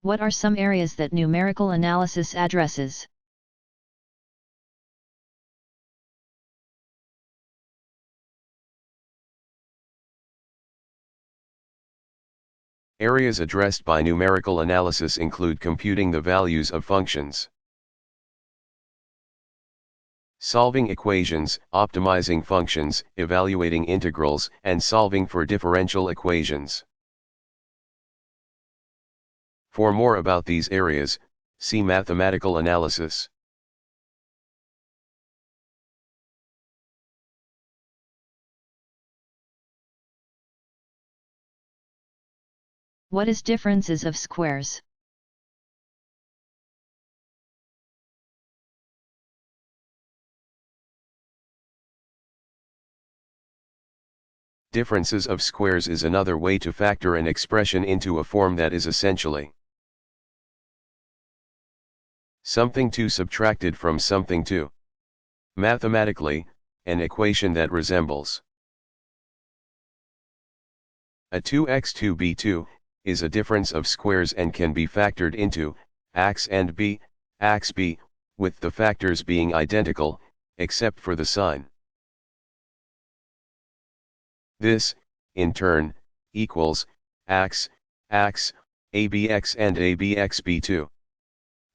What are some areas that numerical analysis addresses? Areas addressed by numerical analysis include computing the values of functions, solving equations, optimizing functions, evaluating integrals, and solving for differential equations. For more about these areas, see mathematical analysis. What is differences of squares? Differences of squares is another way to factor an expression into a form that is essentially something 2 subtracted from something 2. Mathematically, an equation that resembles a 2x2b2 is a difference of squares and can be factored into ax and b, ax b, with the factors being identical, except for the sign. This, in turn, equals ax, abx, and abxb2.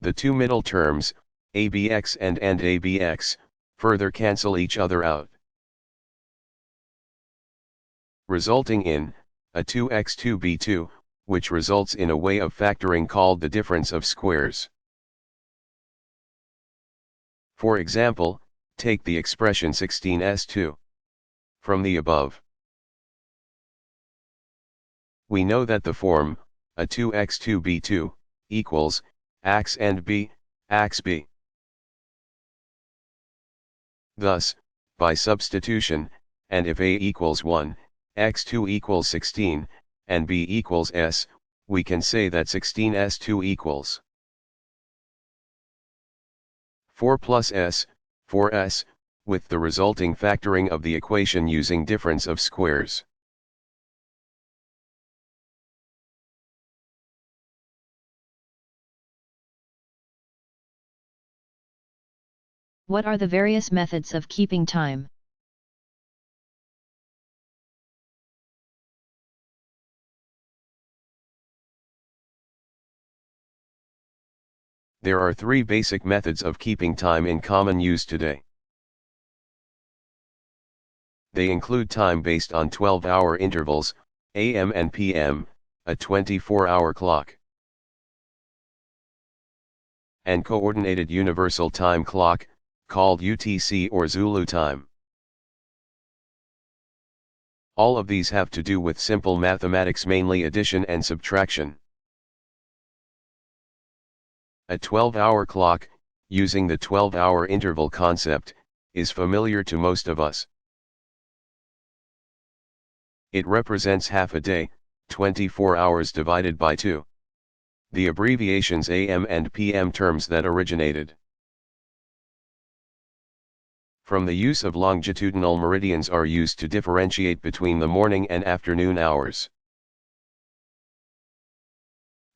The two middle terms, abx and abx, further cancel each other out, resulting in a 2x2b2, which results in a way of factoring called the difference of squares. For example, take the expression 16s2. From the above, we know that the form, a 2x2b2, equals, ax and b, ax b. Thus, by substitution, and if a equals 1, x2 equals 16, and b equals s, we can say that 16s2 equals 4 plus s, 4s, with the resulting factoring of the equation using difference of squares. What are the various methods of keeping time? There are 3 basic methods of keeping time in common use today. They include time based on 12-hour intervals, AM and PM, a 24-hour clock, and coordinated universal time clock, called UTC or Zulu time. All of these have to do with simple mathematics, mainly addition and subtraction. A 12-hour clock, using the 12-hour interval concept, is familiar to most of us. It represents half a day, 24 hours divided by 2. The abbreviations AM and PM terms that originated from the use of longitudinal meridians are used to differentiate between the morning and afternoon hours.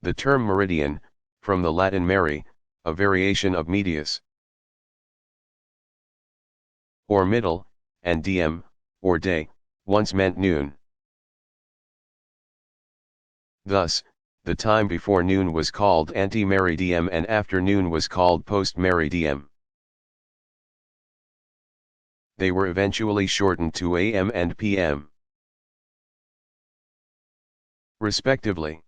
The term meridian, from the Latin meri, a variation of medius, or middle, and diem, or day, once meant noon. Thus, the time before noon was called ante-meridium and afternoon was called post-meridium. They were eventually shortened to AM and PM, respectively.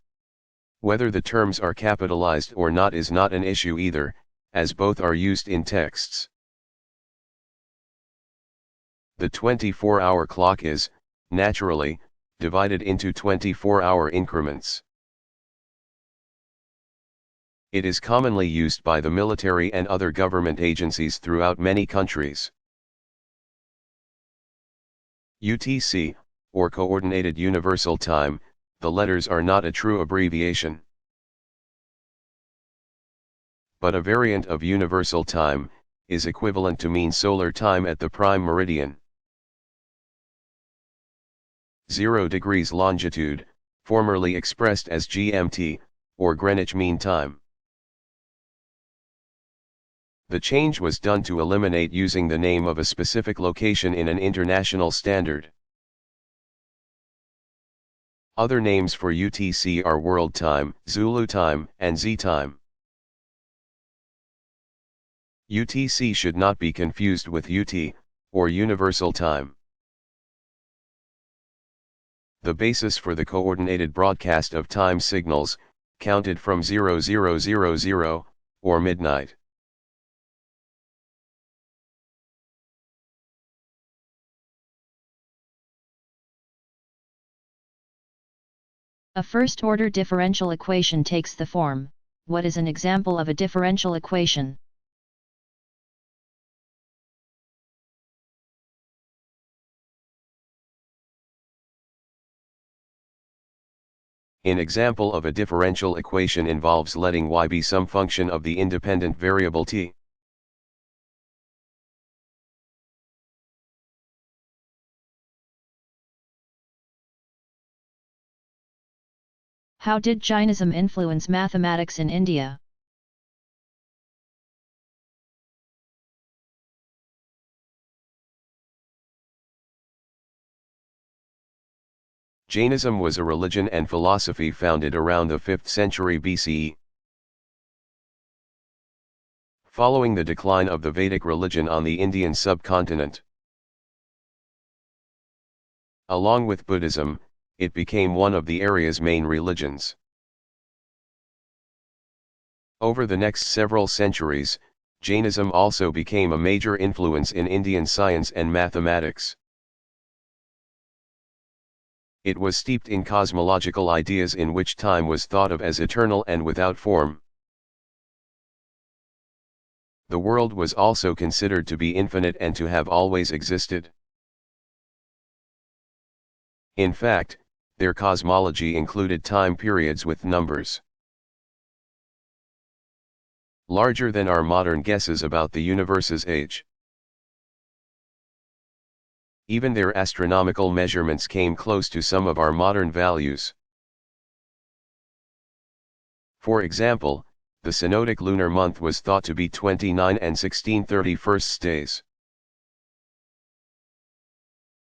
Whether the terms are capitalized or not is not an issue either, as both are used in texts. The 24-hour clock is, naturally, divided into 24-hour increments. It is commonly used by the military and other government agencies throughout many countries. UTC, or Coordinated Universal Time, the letters are not a true abbreviation, but a variant of universal time, is equivalent to mean solar time at the prime meridian. 0 degrees longitude, formerly expressed as GMT, or Greenwich Mean Time. The change was done to eliminate using the name of a specific location in an international standard. Other names for UTC are World Time, Zulu Time, and Z Time. UTC should not be confused with UT, or Universal Time. The basis for the coordinated broadcast of time signals, counted from 0000, or midnight. A first-order differential equation takes the form. What is an example of a differential equation? An example of a differential equation involves letting y be some function of the independent variable t. How did Jainism influence mathematics in India? Jainism was a religion and philosophy founded around the 5th century BCE. Following the decline of the Vedic religion on the Indian subcontinent. Along with Buddhism, it became one of the area's main religions. Over the next several centuries, Jainism also became a major influence in Indian science and mathematics. It was steeped in cosmological ideas in which time was thought of as eternal and without form. The world was also considered to be infinite and to have always existed. In fact, their cosmology included time periods with numbers larger than our modern guesses about the universe's age. Even their astronomical measurements came close to some of our modern values. For example, the synodic lunar month was thought to be 29 and 16/31 days.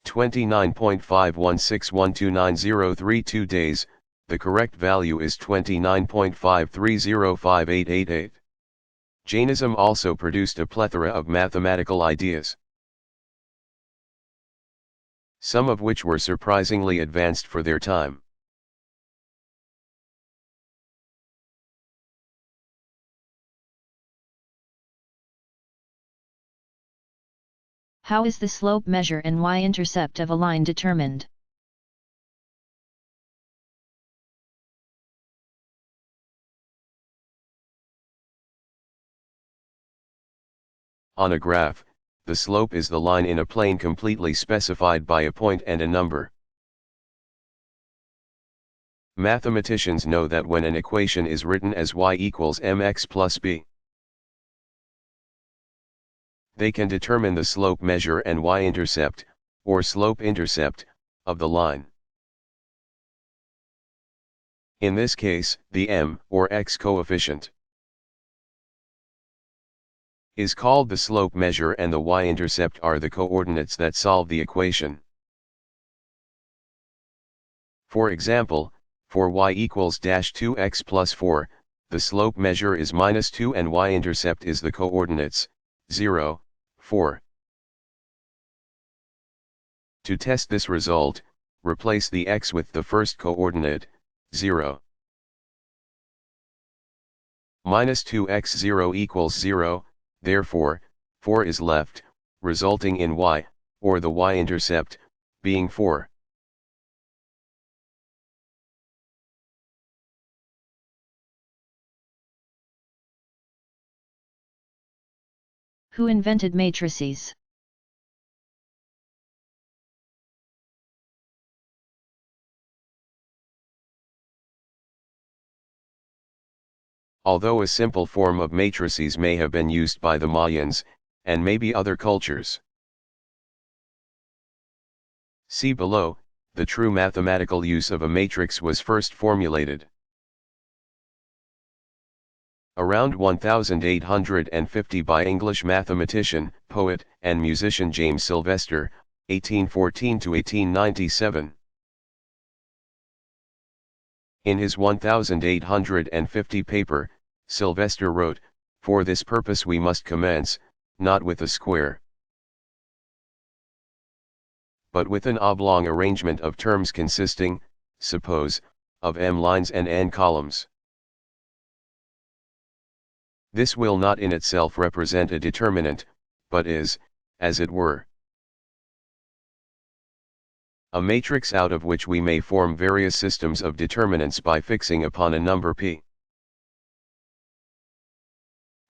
29.5161290032 days, the correct value is 29.53058888. Jainism also produced a plethora of mathematical ideas, some of which were surprisingly advanced for their time. How is the slope measure and y-intercept of a line determined? On a graph, the slope is the line in a plane completely specified by a point and a number. Mathematicians know that when an equation is written as y equals mx plus b, they can determine the slope measure and y-intercept, or slope-intercept, of the line. In this case, the m, or x coefficient, is called the slope measure and the y-intercept are the coordinates that solve the equation. For example, for y equals -2x plus 4, the slope measure is -2 and y-intercept is the coordinates, 0, 4. To test this result, replace the x with the first coordinate, 0. -2x 0 equals 0, therefore, 4 is left, resulting in y, or the y-intercept, being 4. Who invented matrices? Although a simple form of matrices may have been used by the Mayans, and maybe other cultures. See below, the true mathematical use of a matrix was first formulated. Around 1850 by English mathematician, poet, and musician James Sylvester, 1814 to 1897. In his 1850 paper, Sylvester wrote, "For this purpose we must commence, not with a square, but with an oblong arrangement of terms consisting, suppose, of m lines and n columns. This will not in itself represent a determinant, but is, as it were, a matrix out of which we may form various systems of determinants by fixing upon a number p,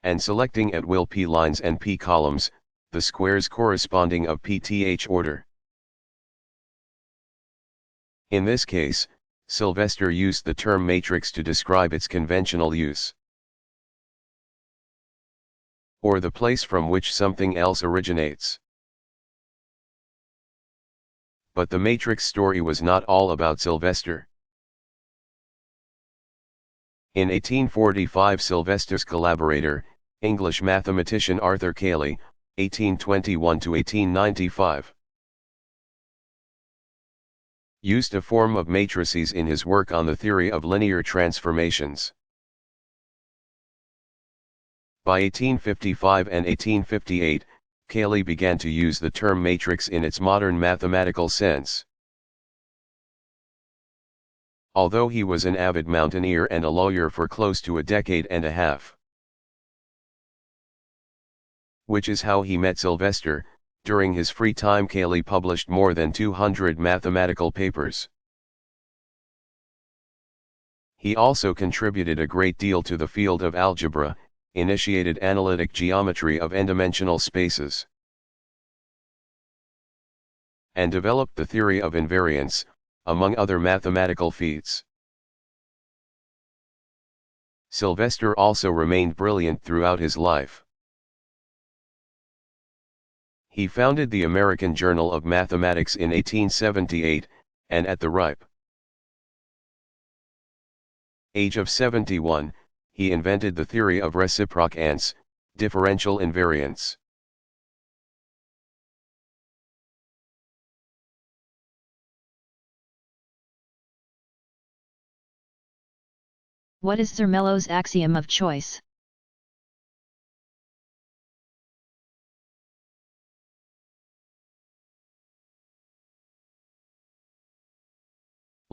and selecting at will p lines and p columns, the squares corresponding of pth order." In this case, Sylvester used the term matrix to describe its conventional use, or the place from which something else originates. But the matrix story was not all about Sylvester. In 1845 Sylvester's collaborator, English mathematician Arthur Cayley, 1821 to 1895, used a form of matrices in his work on the theory of linear transformations. By 1855 and 1858, Cayley began to use the term matrix in its modern mathematical sense. Although he was an avid mountaineer and a lawyer for close to a decade and a half, which is how he met Sylvester, during his free time Cayley published more than 200 mathematical papers. He also contributed a great deal to the field of algebra, initiated analytic geometry of n-dimensional spaces, and developed the theory of invariance, among other mathematical feats. Sylvester also remained brilliant throughout his life. He founded the American Journal of Mathematics in 1878, and at the ripe age of 71, he invented the theory of reciprocants, differential invariance. What is Zermelo's axiom of choice?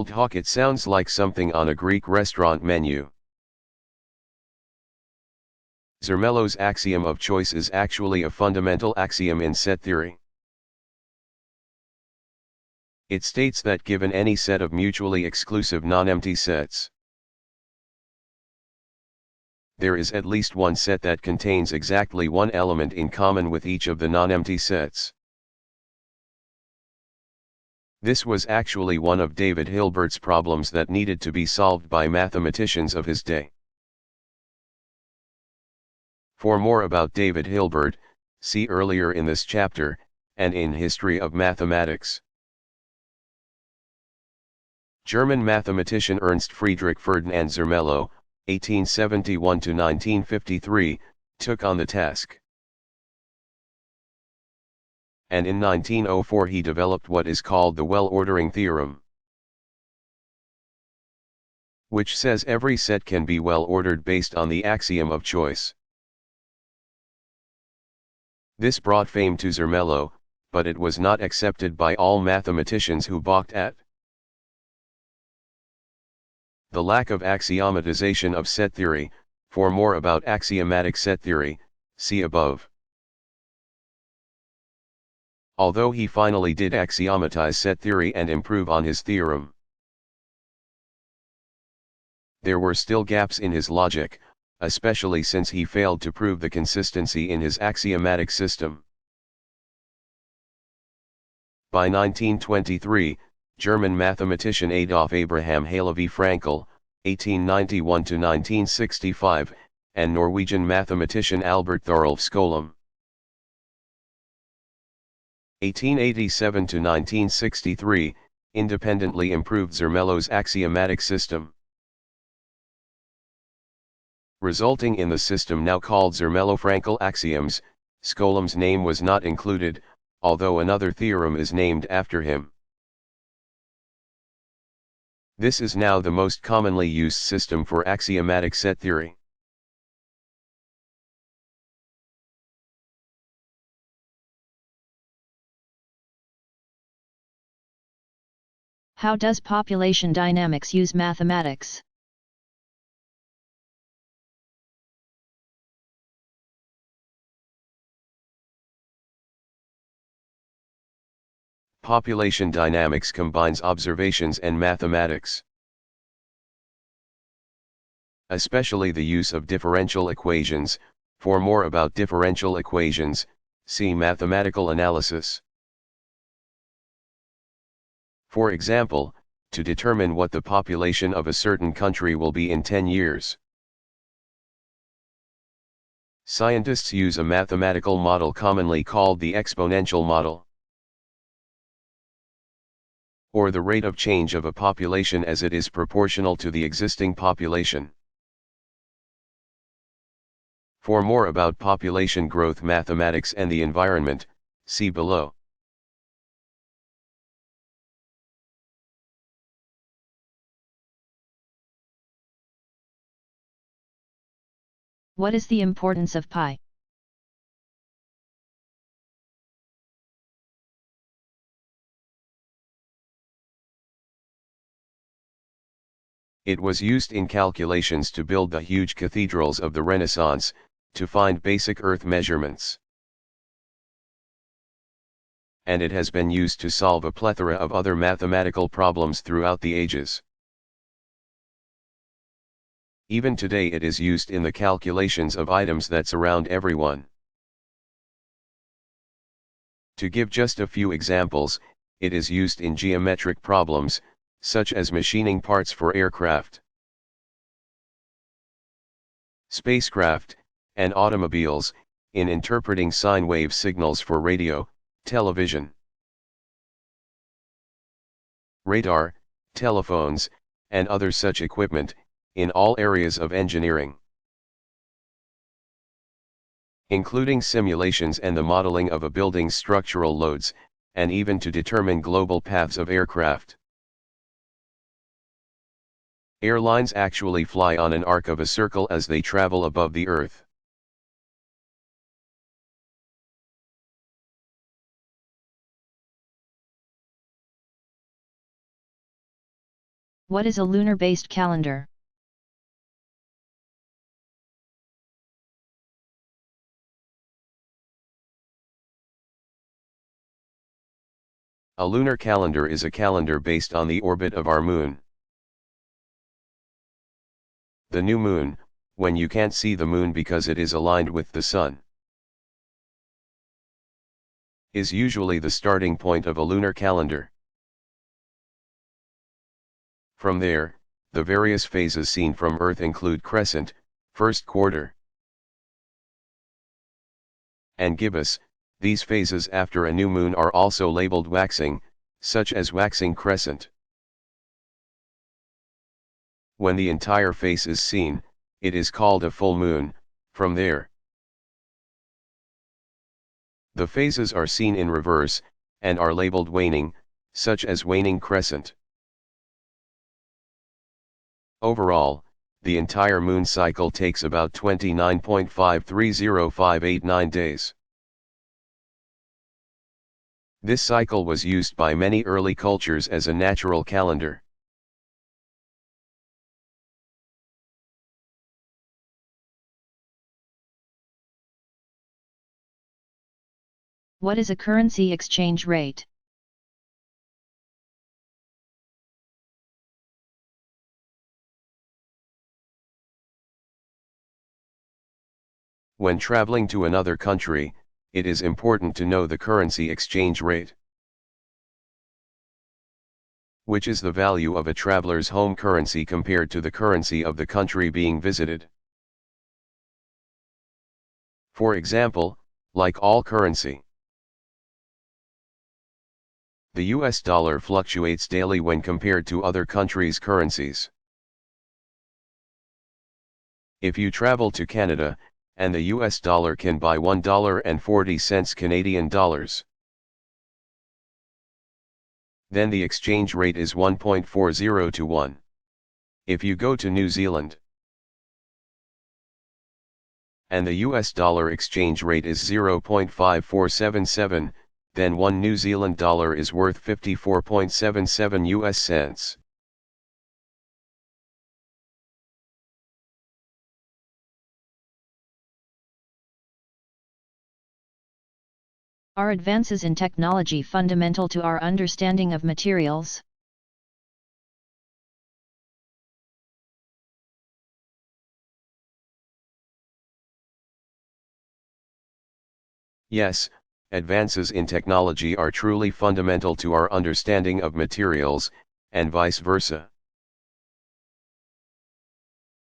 Talk. It sounds like something on a Greek restaurant menu. Zermelo's axiom of choice is actually a fundamental axiom in set theory. It states that given any set of mutually exclusive non-empty sets, there is at least one set that contains exactly one element in common with each of the non-empty sets. This was actually one of David Hilbert's problems that needed to be solved by mathematicians of his day. For more about David Hilbert, see earlier in this chapter, and in History of Mathematics. German mathematician Ernst Friedrich Ferdinand Zermelo, 1871 to 1953, took on the task. And in 1904 he developed what is called the well-ordering theorem, which says every set can be well-ordered based on the axiom of choice. This brought fame to Zermelo, but it was not accepted by all mathematicians who balked at the lack of axiomatization of set theory. For more about axiomatic set theory, see above. Although he finally did axiomatize set theory and improve on his theorem, there were still gaps in his logic, especially since he failed to prove the consistency in his axiomatic system. By 1923, German mathematician Adolf Abraham Halevi Frankel, 1891 to 1965, and Norwegian mathematician Albert Thorolf Skolem, 1887 to 1963, independently improved Zermelo's axiomatic system. resulting in the system now called Zermelo-Frankel axioms. Skolom's name was not included, although another theorem is named after him. This is now the most commonly used system for axiomatic set theory. How does population dynamics use mathematics? Population dynamics combines observations and mathematics. Especially the use of differential equations. For more about differential equations, see mathematical analysis. For example, to determine what the population of a certain country will be in 10 years. Scientists use a mathematical model commonly called the exponential model, or the rate of change of a population as it is proportional to the existing population. For more about population growth mathematics and the environment, see below. What is the importance of pi? It was used in calculations to build the huge cathedrals of the Renaissance, to find basic Earth measurements. And it has been used to solve a plethora of other mathematical problems throughout the ages. Even today it is used in the calculations of items that surround everyone. To give just a few examples, it is used in geometric problems, such as machining parts for aircraft, spacecraft, and automobiles, in interpreting sine wave signals for radio, television, radar, telephones, and other such equipment, in all areas of engineering, including simulations and the modeling of a building's structural loads, and even to determine global paths of aircraft. Airlines actually fly on an arc of a circle as they travel above the Earth. What is a lunar-based calendar? A lunar calendar is a calendar based on the orbit of our moon. The new moon, when you can't see the moon because it is aligned with the sun, is usually the starting point of a lunar calendar. From there, the various phases seen from Earth include crescent, first quarter, and gibbous. These phases after a new moon are also labeled waxing, such as waxing crescent. When the entire face is seen, it is called a full moon. From there, the phases are seen in reverse, and are labeled waning, such as waning crescent. Overall, the entire moon cycle takes about 29.530589 days. This cycle was used by many early cultures as a natural calendar. What is a currency exchange rate? When traveling to another country, it is important to know the currency exchange rate, which is the value of a traveler's home currency compared to the currency of the country being visited. For example, like all currency, the US dollar fluctuates daily when compared to other countries' currencies. If you travel to Canada, and the US dollar can buy $1.40 Canadian dollars, then the exchange rate is 1.40 to 1. If you go to New Zealand, and the US dollar exchange rate is 0.5477, then 1 New Zealand dollar is worth 54.77 US cents. Are advances in technology fundamental to our understanding of materials? Yes, advances in technology are truly fundamental to our understanding of materials, and vice versa.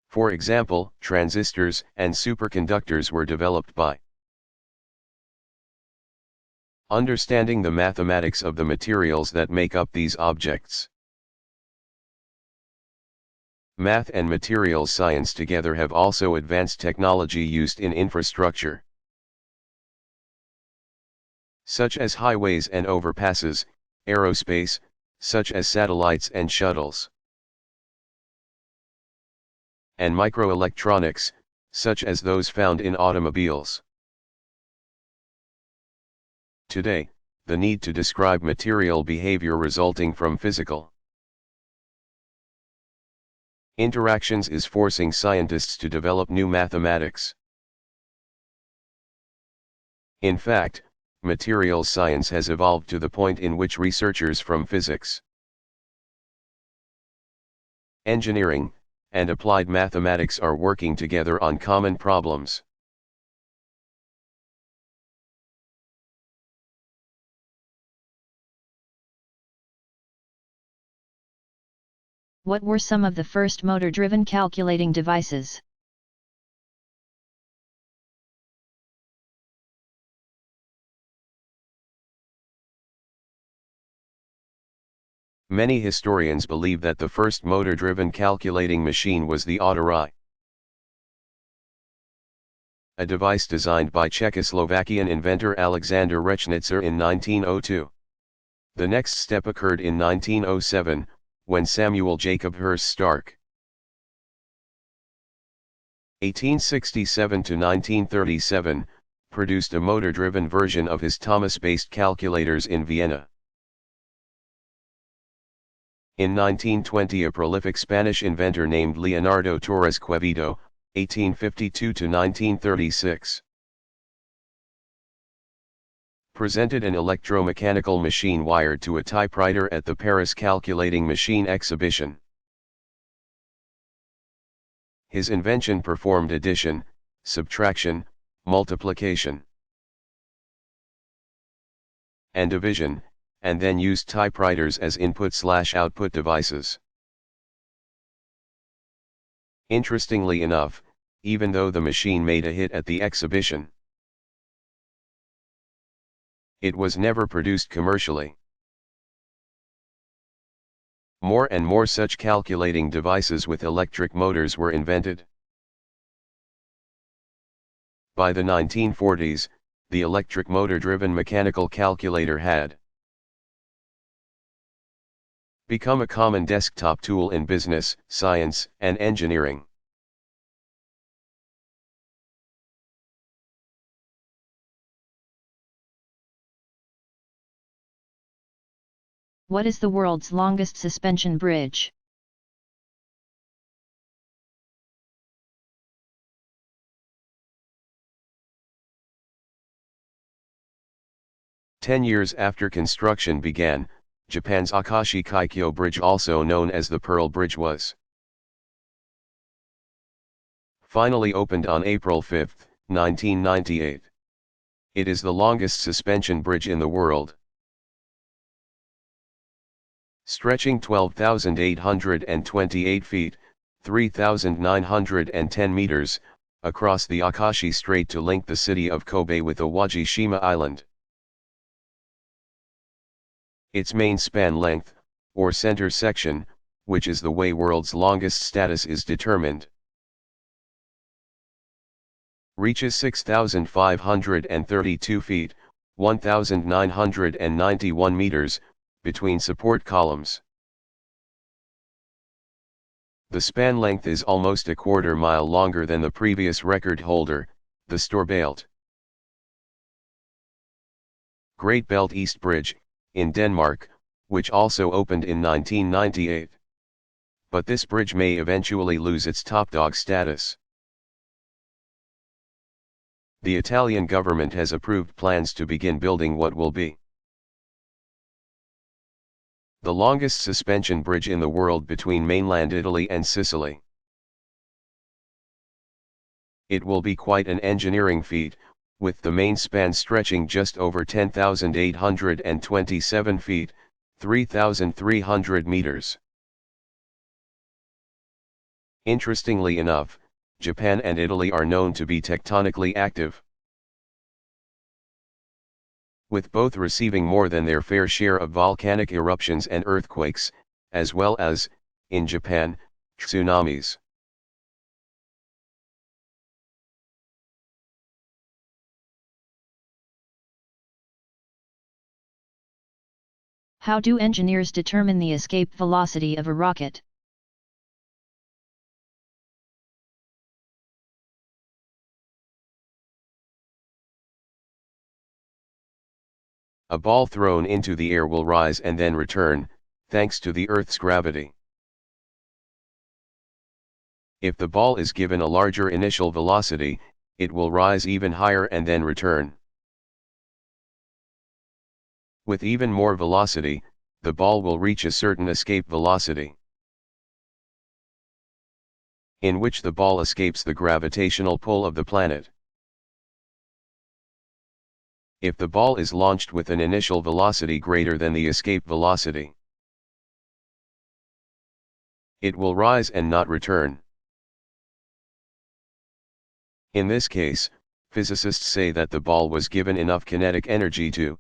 For example, transistors and superconductors were developed by understanding the mathematics of the materials that make up these objects. Math and materials science together have also advanced technology used in infrastructure, such as highways and overpasses, aerospace, such as satellites and shuttles, and microelectronics, such as those found in automobiles. Today, the need to describe material behavior resulting from physical interactions is forcing scientists to develop new mathematics. In fact, materials science has evolved to the point in which researchers from physics, engineering, and applied mathematics are working together on common problems. What were some of the first motor-driven calculating devices? Many historians believe that the first motor-driven calculating machine was the autorai, a device designed by Czechoslovakian inventor Alexander Rechnitzer in 1902. The next step occurred in 1907, when Samuel Jacob Herse Stark (1867 to 1937) produced a motor-driven version of his Thomas-based calculators in Vienna. In 1920, a prolific Spanish inventor named Leonardo Torres Quevedo (1852 to 1936) presented an electromechanical machine wired to a typewriter at the Paris Calculating Machine Exhibition. His invention performed addition, subtraction, multiplication, and division, and then used typewriters as input/output devices. Interestingly enough, even though the machine made a hit at the exhibition, it was never produced commercially. More and more such calculating devices with electric motors were invented. By the 1940s, the electric motor-driven mechanical calculator had become a common desktop tool in business, science, and engineering. What is the world's longest suspension bridge? Ten years after construction began, Japan's Akashi Kaikyo Bridge, also known as the Pearl Bridge, was finally opened on April 5, 1998. It is the longest suspension bridge in the world, stretching 12,828 feet, 3,910 meters, across the Akashi Strait to link the city of Kobe with Owajishima Island. Its main span length, or center section, which is the way world's longest status is determined, reaches 6,532 feet, 1,991 meters, between support columns. The span length is almost a quarter mile longer than the previous record holder, the Storebælt. Great Belt East Bridge, in Denmark, which also opened in 1998. But this bridge may eventually lose its top dog status. The Italian government has approved plans to begin building what will be the longest suspension bridge in the world between mainland Italy and Sicily. It will be quite an engineering feat, with the main span stretching just over 10,827 feet, 3,300 meters. Interestingly enough, Japan and Italy are known to be tectonically active, with both receiving more than their fair share of volcanic eruptions and earthquakes, as well as, in Japan, tsunamis. How do engineers determine the escape velocity of a rocket? A ball thrown into the air will rise and then return, thanks to the Earth's gravity. If the ball is given a larger initial velocity, it will rise even higher and then return. With even more velocity, the ball will reach a certain escape velocity, in which the ball escapes the gravitational pull of the planet. If the ball is launched with an initial velocity greater than the escape velocity, it will rise and not return. In this case, physicists say that the ball was given enough kinetic energy to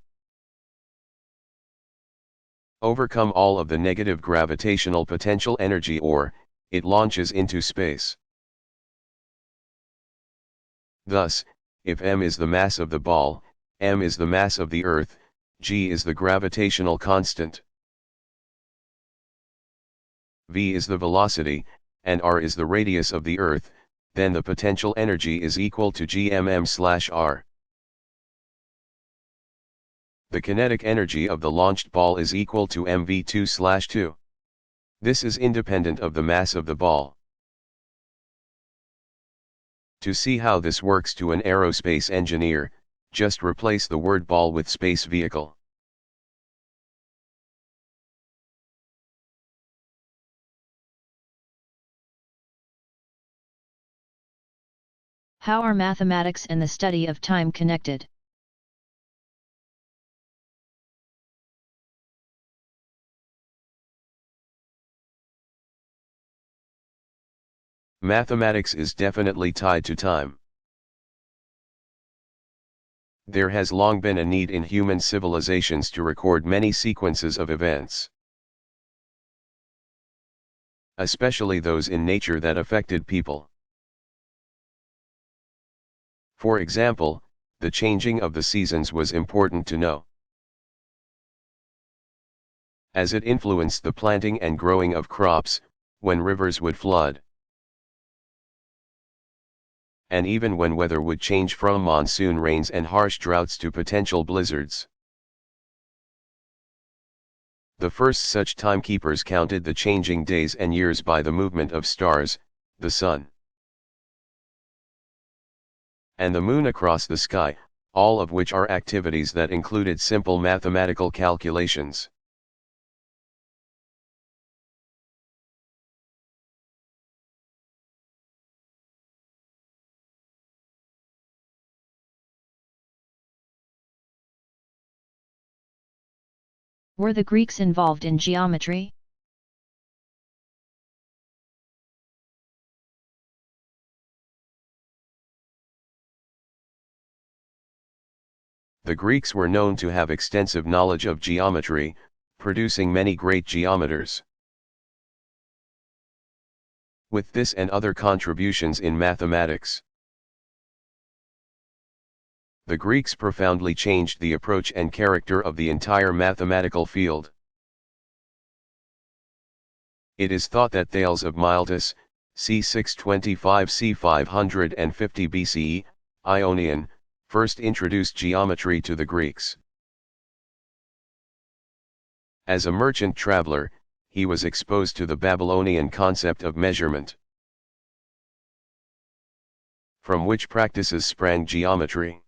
overcome all of the negative gravitational potential energy, or it launches into space. Thus, if m is the mass of the ball, m is the mass of the Earth, g is the gravitational constant, v is the velocity, and r is the radius of the Earth, then the potential energy is equal to gmm/r. The kinetic energy of the launched ball is equal to mv2/2. This is independent of the mass of the ball. To see how this works to an aerospace engineer, just replace the word ball with space vehicle. How are mathematics and the study of time connected? Mathematics is definitely tied to time. There has long been a need in human civilizations to record many sequences of events, especially those in nature that affected people. For example, the changing of the seasons was important to know, as it influenced the planting and growing of crops, when rivers would flood, and even when weather would change from monsoon rains and harsh droughts to potential blizzards. The first such timekeepers counted the changing days and years by the movement of stars, the sun, and the moon across the sky, all of which are activities that included simple mathematical calculations. Were the Greeks involved in geometry? The Greeks were known to have extensive knowledge of geometry, producing many great geometers. With this and other contributions in mathematics, the Greeks profoundly changed the approach and character of the entire mathematical field. It is thought that Thales of Miletus, c. 625–c. 550 BCE, Ionian, first introduced geometry to the Greeks. As a merchant traveler, he was exposed to the Babylonian concept of measurement, from which practices sprang geometry.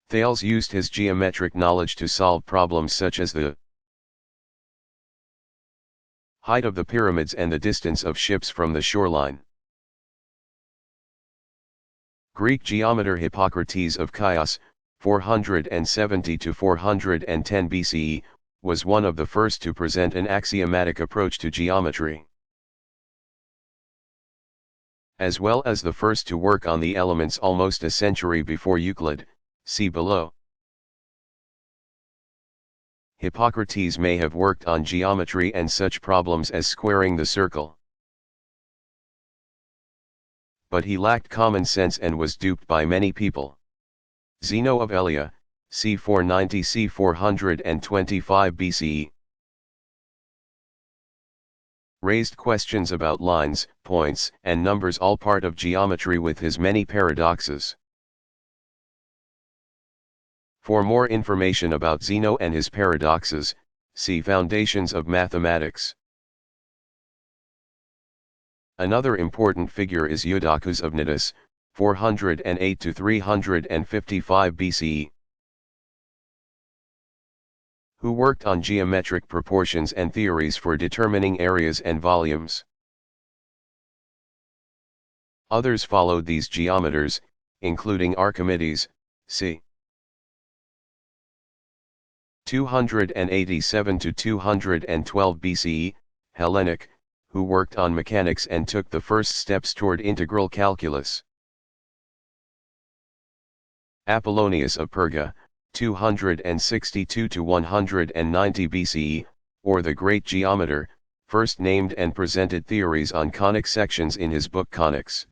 Thales used his geometric knowledge to solve problems such as the height of the pyramids and the distance of ships from the shoreline. Greek geometer Hippocrates of Chios, 470–410 BCE, was one of the first to present an axiomatic approach to geometry, as well as the first to work on the elements almost a century before Euclid, see below. Hippocrates may have worked on geometry and such problems as squaring the circle, but he lacked common sense and was duped by many people. Zeno of Elea, c. 490–c. 425 BCE, raised questions about lines, points, and numbers, all part of geometry, with his many paradoxes. For more information about Zeno and his paradoxes, see Foundations of Mathematics. Another important figure is Eudoxus of Cnidus, 408–355 BCE, who worked on geometric proportions and theories for determining areas and volumes. Others followed these geometers, including Archimedes, c. 287–212 BCE, Hellenic, who worked on mechanics and took the first steps toward integral calculus. Apollonius of Perga, 262–190 BCE, or the Great Geometer, first named and presented theories on conic sections in his book Conics.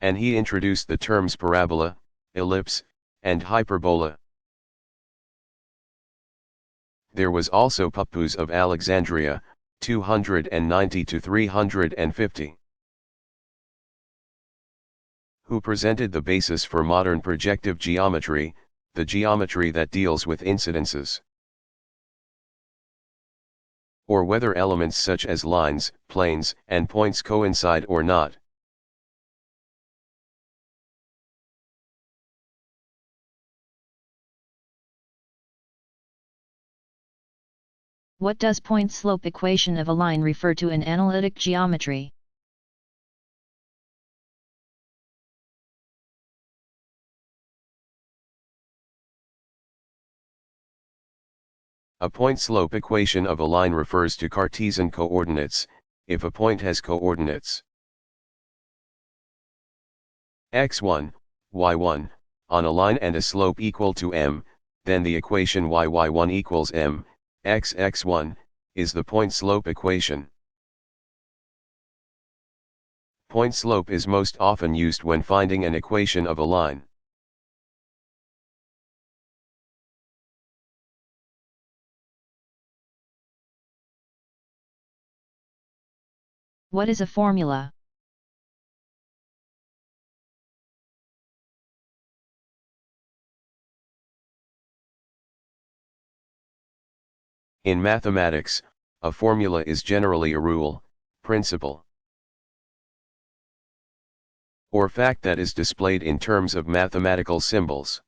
And he introduced the terms parabola, ellipse, and hyperbola. There was also Pappus of Alexandria, 290–350. who presented the basis for modern projective geometry, the geometry that deals with incidences, or whether elements such as lines, planes, and points coincide or not. What does point-slope equation of a line refer to in analytic geometry? A point-slope equation of a line refers to Cartesian coordinates, if a point has coordinates x1, y1, on a line and a slope equal to m, then the equation y1 equals m, x1, is the point-slope equation. Point-slope is most often used when finding an equation of a line. What is a formula? In mathematics, a formula is generally a rule, principle, or fact that is displayed in terms of mathematical symbols.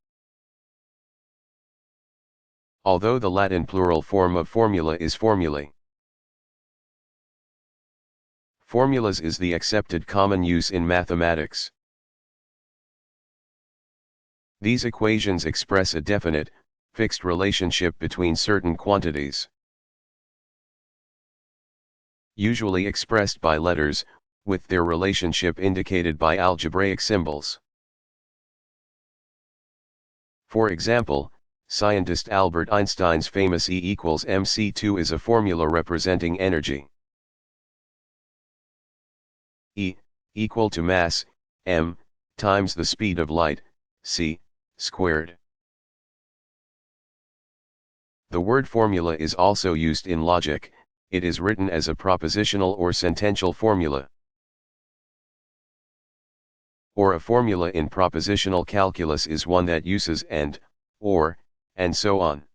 Although the Latin plural form of formula is formulae. Formulas is the accepted common use in mathematics. These equations express a definite, fixed relationship between certain quantities, usually expressed by letters, with their relationship indicated by algebraic symbols. For example, scientist Albert Einstein's famous E equals mc2 is a formula representing energy. E, equal to mass, m, times the speed of light, c, squared. The word formula is also used in logic. It is written as a propositional or sentential formula, or a formula in propositional calculus is one that uses and, or, and so on.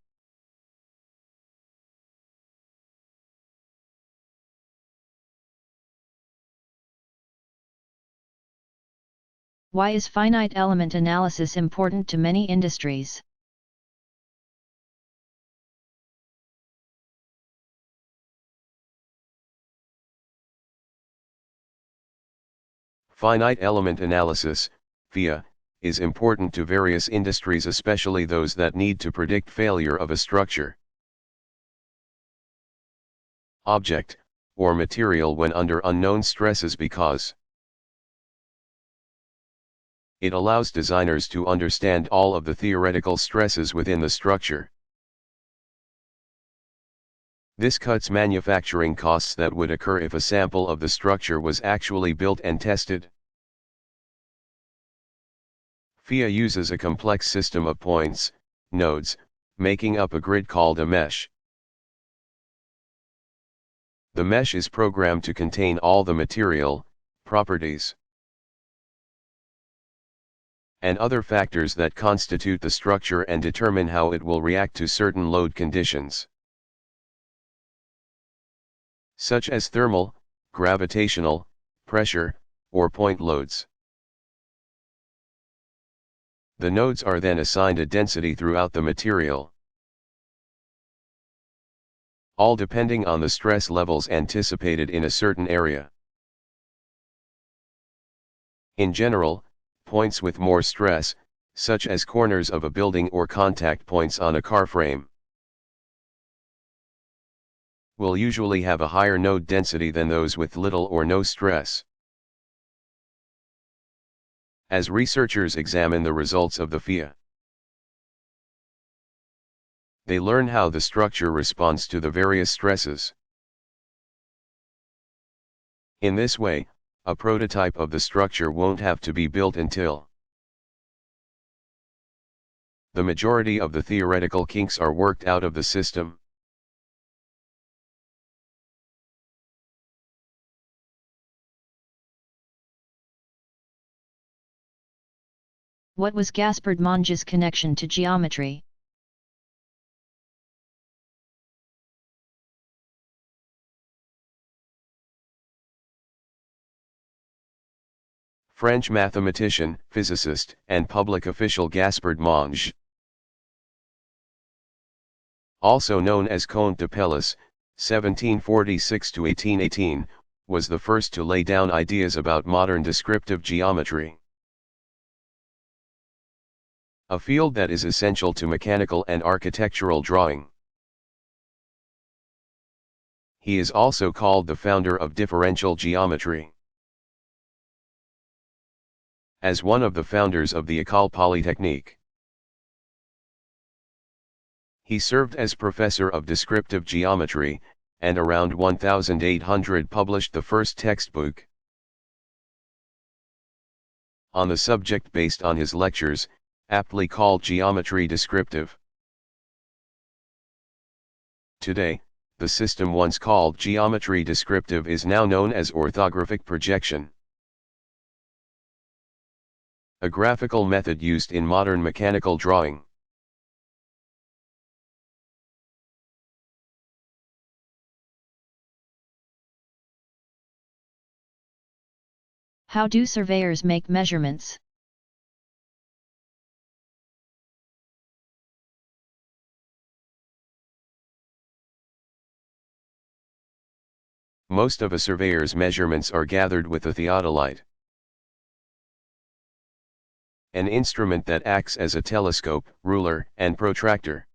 Why is finite element analysis important to many industries? Finite element analysis, FEA, is important to various industries, especially those that need to predict failure of a structure, object, or material when under unknown stresses, because it allows designers to understand all of the theoretical stresses within the structure. This cuts manufacturing costs that would occur if a sample of the structure was actually built and tested. FEA uses a complex system of points, nodes, making up a grid called a mesh. The mesh is programmed to contain all the material, properties, and other factors that constitute the structure and determine how it will react to certain load conditions, such as thermal, gravitational, pressure, or point loads. The nodes are then assigned a density throughout the material, all depending on the stress levels anticipated in a certain area. In general, points with more stress, such as corners of a building or contact points on a car frame, will usually have a higher node density than those with little or no stress. As researchers examine the results of the FEA, they learn how the structure responds to the various stresses. In this way, a prototype of the structure won't have to be built until the majority of the theoretical kinks are worked out of the system. What was Gaspard Monge's connection to geometry? French mathematician, physicist, and public official Gaspard Monge, also known as Comte de Pellis, 1746–1818, was the first to lay down ideas about modern descriptive geometry, a field that is essential to mechanical and architectural drawing. He is also called the founder of differential geometry. As one of the founders of the École Polytechnique, he served as professor of descriptive geometry, and around 1800 published the first textbook on the subject based on his lectures, aptly called Geometry Descriptive. Today, the system once called Geometry Descriptive is now known as orthographic projection, a graphical method used in modern mechanical drawing. How do surveyors make measurements? Most of a surveyor's measurements are gathered with a theodolite, an instrument that acts as a telescope, ruler, and protractor.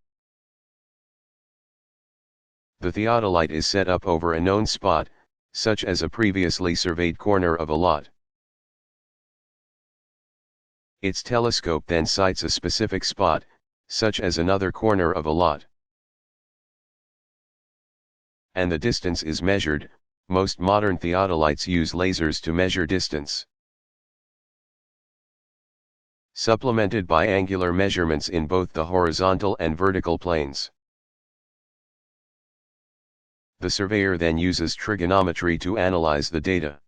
The theodolite is set up over a known spot, such as a previously surveyed corner of a lot. Its telescope then sights a specific spot, such as another corner of a lot, and the distance is measured. Most modern theodolites use lasers to measure distance. supplemented by angular measurements in both the horizontal and vertical planes. The surveyor then uses trigonometry to analyze the data,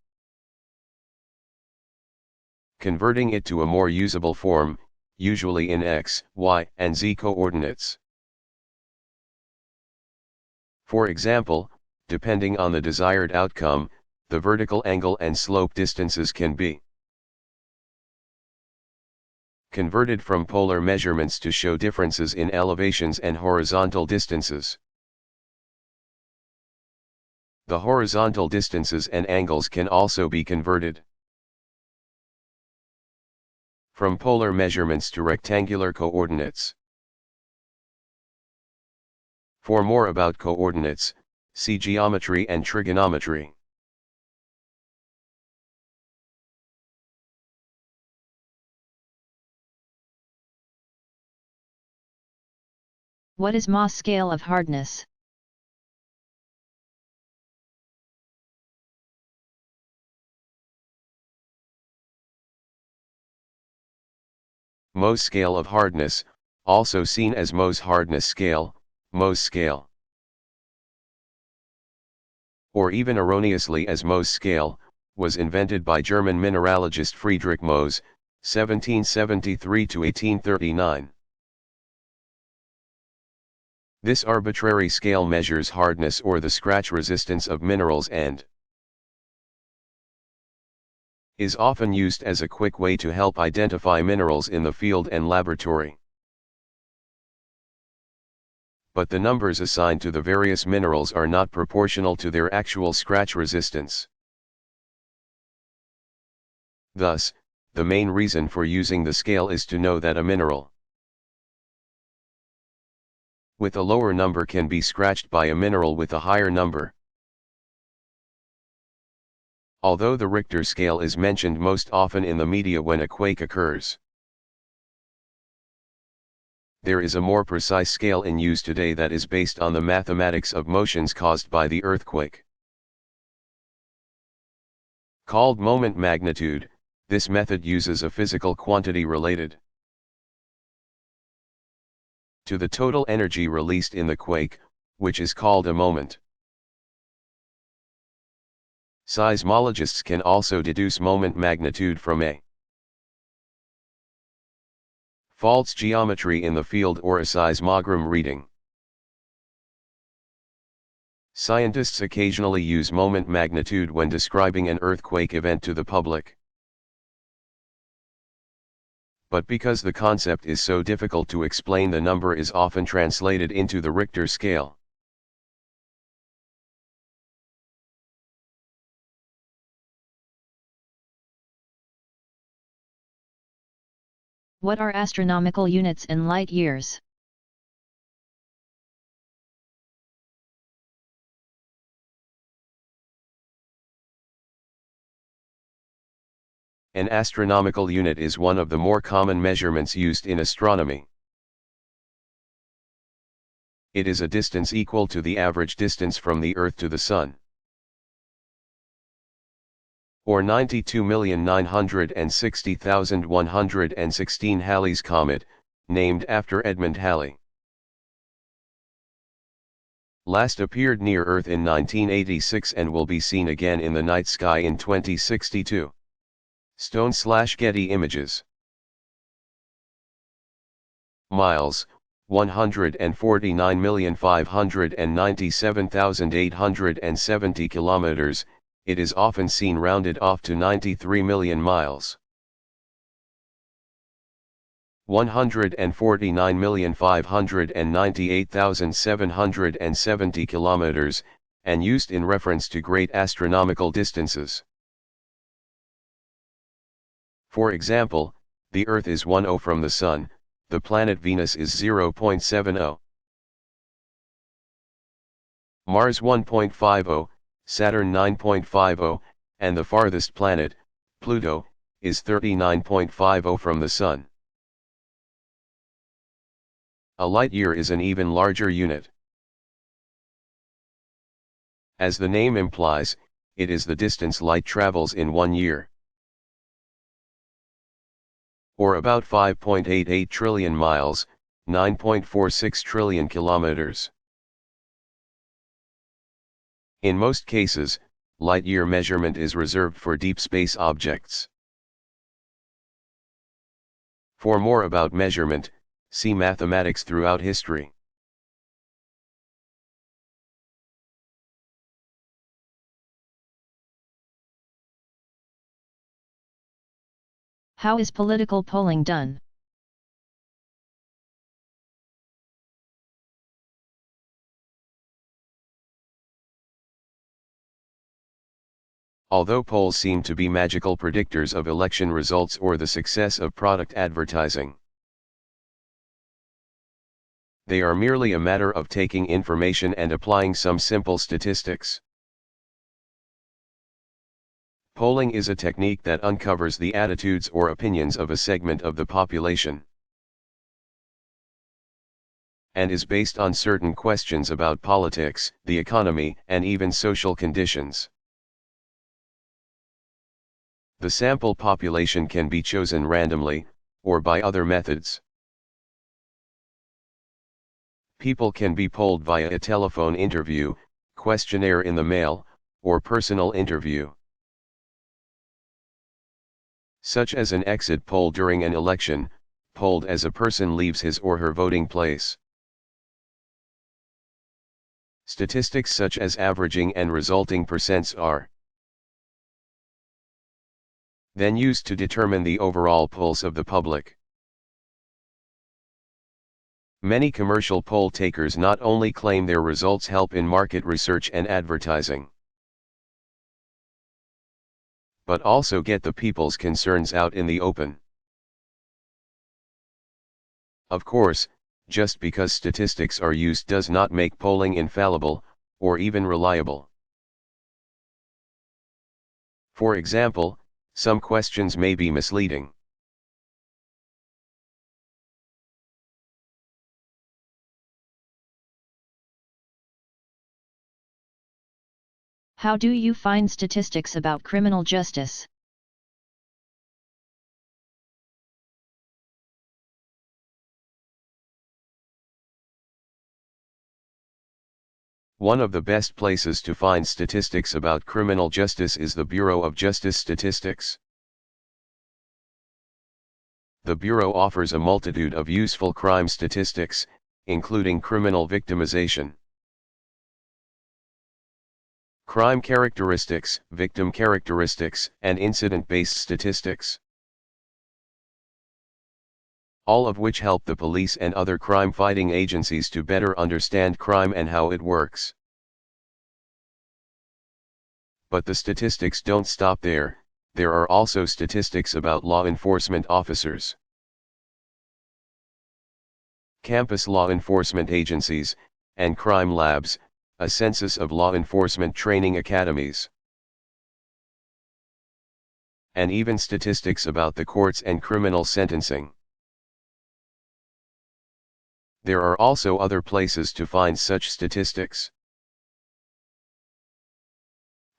converting it to a more usable form, usually in x, y, and z coordinates. For example, depending on the desired outcome, the vertical angle and slope distances can be converted from polar measurements to show differences in elevations and horizontal distances. The horizontal distances and angles can also be converted from polar measurements to rectangular coordinates. For more about coordinates, see geometry and trigonometry. What is Mohs scale of hardness? Mohs scale of hardness, also seen as Mohs hardness scale, Mohs scale, or even erroneously as Mohs scale, was invented by German mineralogist Friedrich Mohs, 1773 to 1839. This arbitrary scale measures hardness or the scratch resistance of minerals and is often used as a quick way to help identify minerals in the field and laboratory. But the numbers assigned to the various minerals are not proportional to their actual scratch resistance. Thus, the main reason for using the scale is to know that a mineral with a lower number can be scratched by a mineral with a higher number. Although the Richter scale is mentioned most often in the media when a quake occurs, there is a more precise scale in use today that is based on the mathematics of motions caused by the earthquake. Called moment magnitude, this method uses a physical quantity related to the total energy released in the quake, which is called a moment. Seismologists can also deduce moment magnitude from a fault's geometry in the field or a seismogram reading. Scientists occasionally use moment magnitude when describing an earthquake event to the public. But because the concept is so difficult to explain, the number is often translated into the Richter scale. What are astronomical units in light years? An astronomical unit is one of the more common measurements used in astronomy. It is a distance equal to the average distance from the Earth to the Sun, or 92,960,116 Halley's Comet, named after Edmund Halley. Last appeared near Earth in 1986 and will be seen again in the night sky in 2062. Stone/Getty Images. Miles, 149,597,870 kilometers, it is often seen rounded off to 93 million miles. 149,598,770 kilometers, and used in reference to great astronomical distances. For example, the Earth is 10 from the Sun, the planet Venus is 0.70, Mars 1.50, Saturn 9.50, and the farthest planet, Pluto, is 39.50 from the Sun. A light year is an even larger unit. As the name implies, it is the distance light travels in 1 year. or about 5.88 trillion miles, 9.46 trillion kilometers. In most cases, light-year measurement is reserved for deep space objects. For more about measurement, see mathematics throughout history. How is political polling done? Although polls seem to be magical predictors of election results or the success of product advertising, they are merely a matter of taking information and applying some simple statistics. Polling is a technique that uncovers the attitudes or opinions of a segment of the population, and is based on certain questions about politics, the economy, and even social conditions. The sample population can be chosen randomly, or by other methods. People can be polled via a telephone interview, questionnaire in the mail, or personal interview. Such as an exit poll during an election, polled as a person leaves his or her voting place. Statistics such as averaging and resulting percents are then used to determine the overall pulse of the public. Many commercial poll takers not only claim their results help in market research and advertising, but also get the people's concerns out in the open. Of course, just because statistics are used does not make polling infallible, or even reliable. For example, some questions may be misleading. How do you find statistics about criminal justice? One of the best places to find statistics about criminal justice is the Bureau of Justice Statistics. The Bureau offers a multitude of useful crime statistics, including criminal victimization, crime characteristics, victim characteristics, and incident-based statistics, all of which help the police and other crime-fighting agencies to better understand crime and how it works. But the statistics don't stop there. There are also statistics about law enforcement officers, campus law enforcement agencies, and crime labs, a census of law enforcement training academies, and even statistics about the courts and criminal sentencing. There are also other places to find such statistics.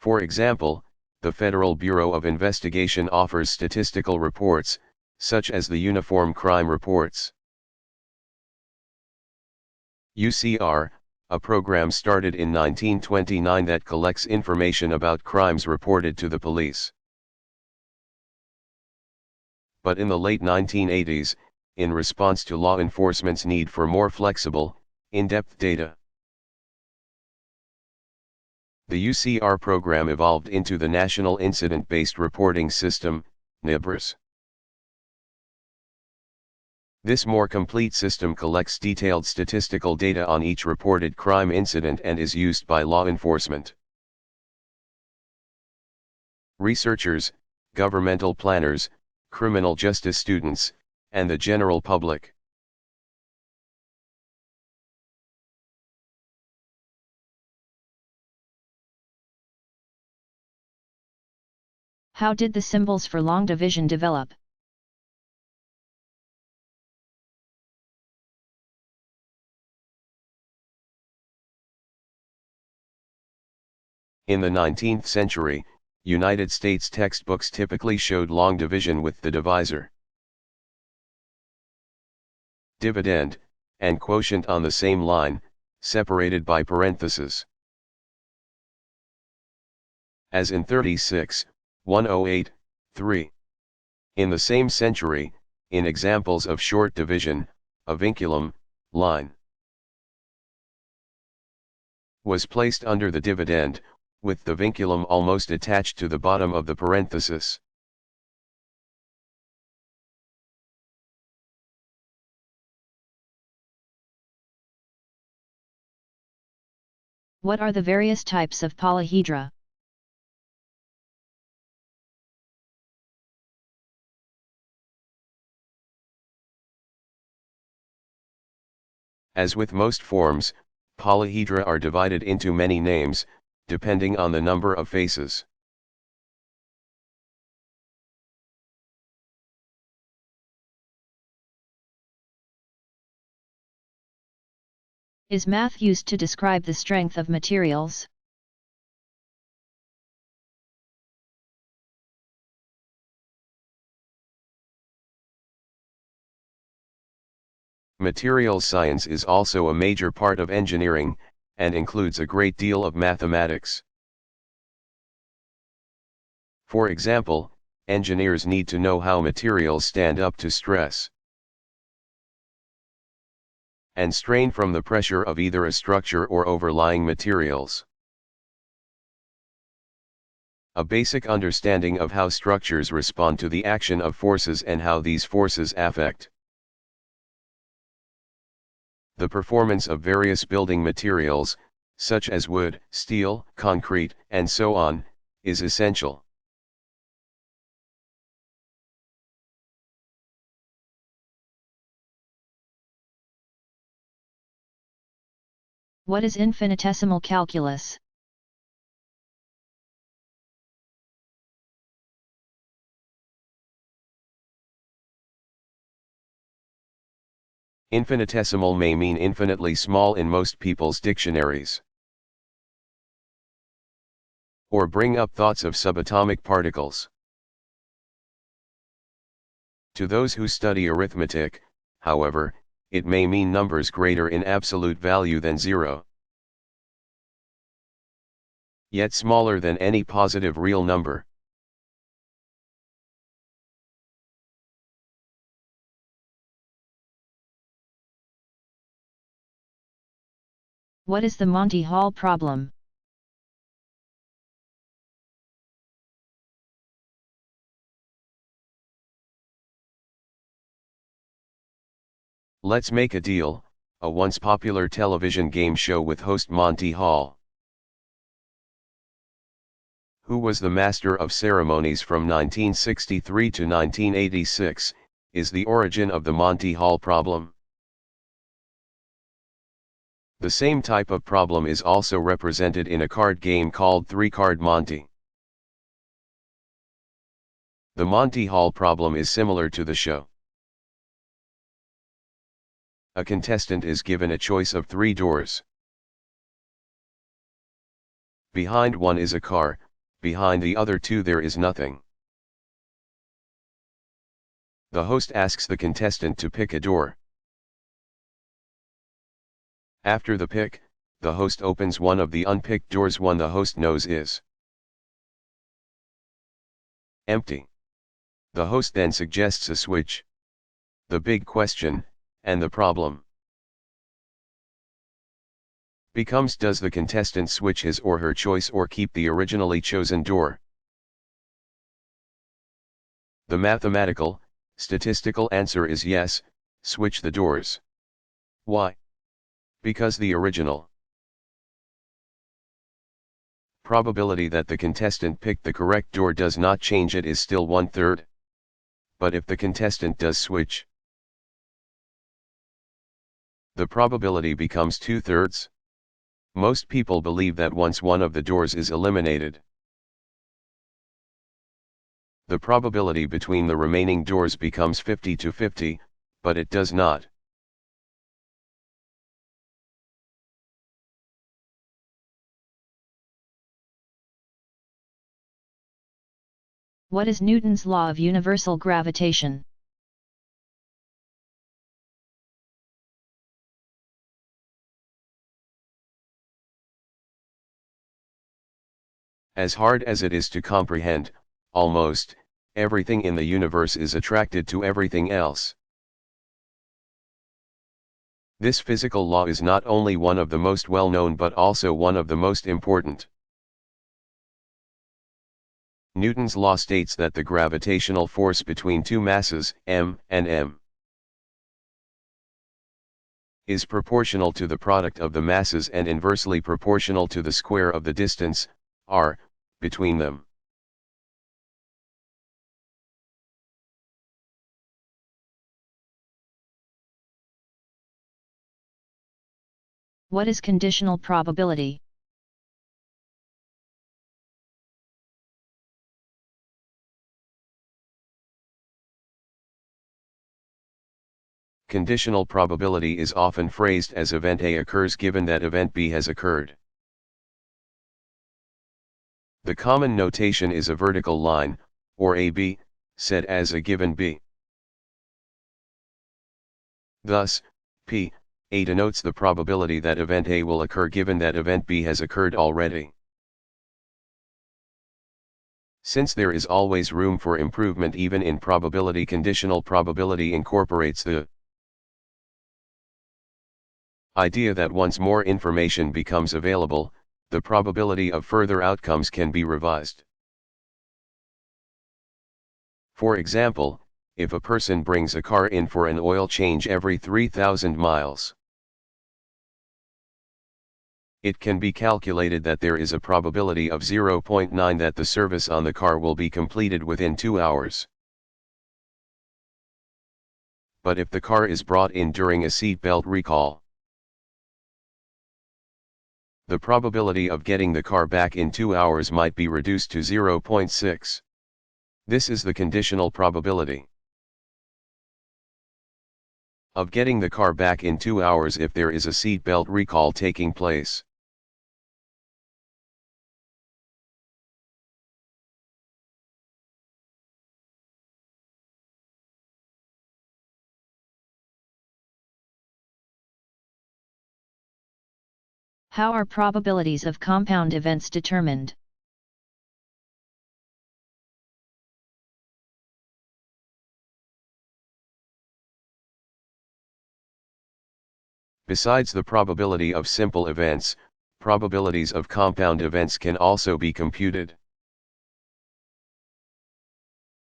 For example, the Federal Bureau of Investigation offers statistical reports, such as the Uniform Crime Reports. UCR, a program started in 1929 that collects information about crimes reported to the police. But in the late 1980s, in response to law enforcement's need for more flexible, in-depth data, the UCR program evolved into the National Incident-Based Reporting System, NIBRS. This more complete system collects detailed statistical data on each reported crime incident and is used by law enforcement, researchers, governmental planners, criminal justice students, and the general public. How did the symbols for long division develop? In the 19th century, United States textbooks typically showed long division with the divisor. dividend, and quotient on the same line, separated by parentheses. As in 36, 108, 3. In the same century, in examples of short division, a vinculum, line, was placed under the dividend, with the vinculum almost attached to the bottom of the parenthesis. What are the various types of polyhedra? As with most forms, polyhedra are divided into many names, depending on the number of faces. Is math used to describe the strength of materials? Materials science is also a major part of engineering, and includes a great deal of mathematics. For example, engineers need to know how materials stand up to stress and strain from the pressure of either a structure or overlying materials. A basic understanding of how structures respond to the action of forces and how these forces affect the performance of various building materials, such as wood, steel, concrete, and so on, is essential. What is infinitesimal calculus? Infinitesimal may mean infinitely small in most people's dictionaries, or bring up thoughts of subatomic particles. To those who study arithmetic, however, it may mean numbers greater in absolute value than 0, yet smaller than any positive real number. What is the Monty Hall problem? Let's Make a Deal, a once popular television game show with host Monty Hall, who was the master of ceremonies from 1963 to 1986, is the origin of the Monty Hall problem. The same type of problem is also represented in a card game called 3-Card Monty. The Monty Hall problem is similar to the show. A contestant is given a choice of 3 doors. Behind one is a car, behind the other 2 there is nothing. The host asks the contestant to pick a door. After the pick, the host opens one of the unpicked doors. One the host knows is empty. The host then suggests a switch. The big question, and the problem becomes, does the contestant switch his or her choice or keep the originally chosen door? The mathematical, statistical answer is yes, switch the doors. Why? Because the original probability that the contestant picked the correct door does not change. It is still 1/3. But if the contestant does switch, the probability becomes 2/3. Most people believe that once one of the doors is eliminated, the probability between the remaining doors becomes 50-50, but it does not. What is Newton's law of universal gravitation? As hard as it is to comprehend, almost everything in the universe is attracted to everything else. This physical law is not only one of the most well-known but also one of the most important. Newton's law states that the gravitational force between two masses, m and m, is proportional to the product of the masses and inversely proportional to the square of the distance, r, between them. What is conditional probability? Conditional probability is often phrased as event A occurs given that event B has occurred. The common notation is a vertical line, or AB, set as a given B. Thus, P, A denotes the probability that event A will occur given that event B has occurred already. Since there is always room for improvement even in probability, conditional probability incorporates the idea that once more information becomes available, the probability of further outcomes can be revised. For example, if a person brings a car in for an oil change every 3,000 miles, it can be calculated that there is a probability of 0.9 that the service on the car will be completed within 2 hours. But if the car is brought in during a seatbelt recall, the probability of getting the car back in 2 hours might be reduced to 0.6. This is the conditional probability of getting the car back in 2 hours if there is a seatbelt recall taking place. How are probabilities of compound events determined? Besides the probability of simple events, probabilities of compound events can also be computed.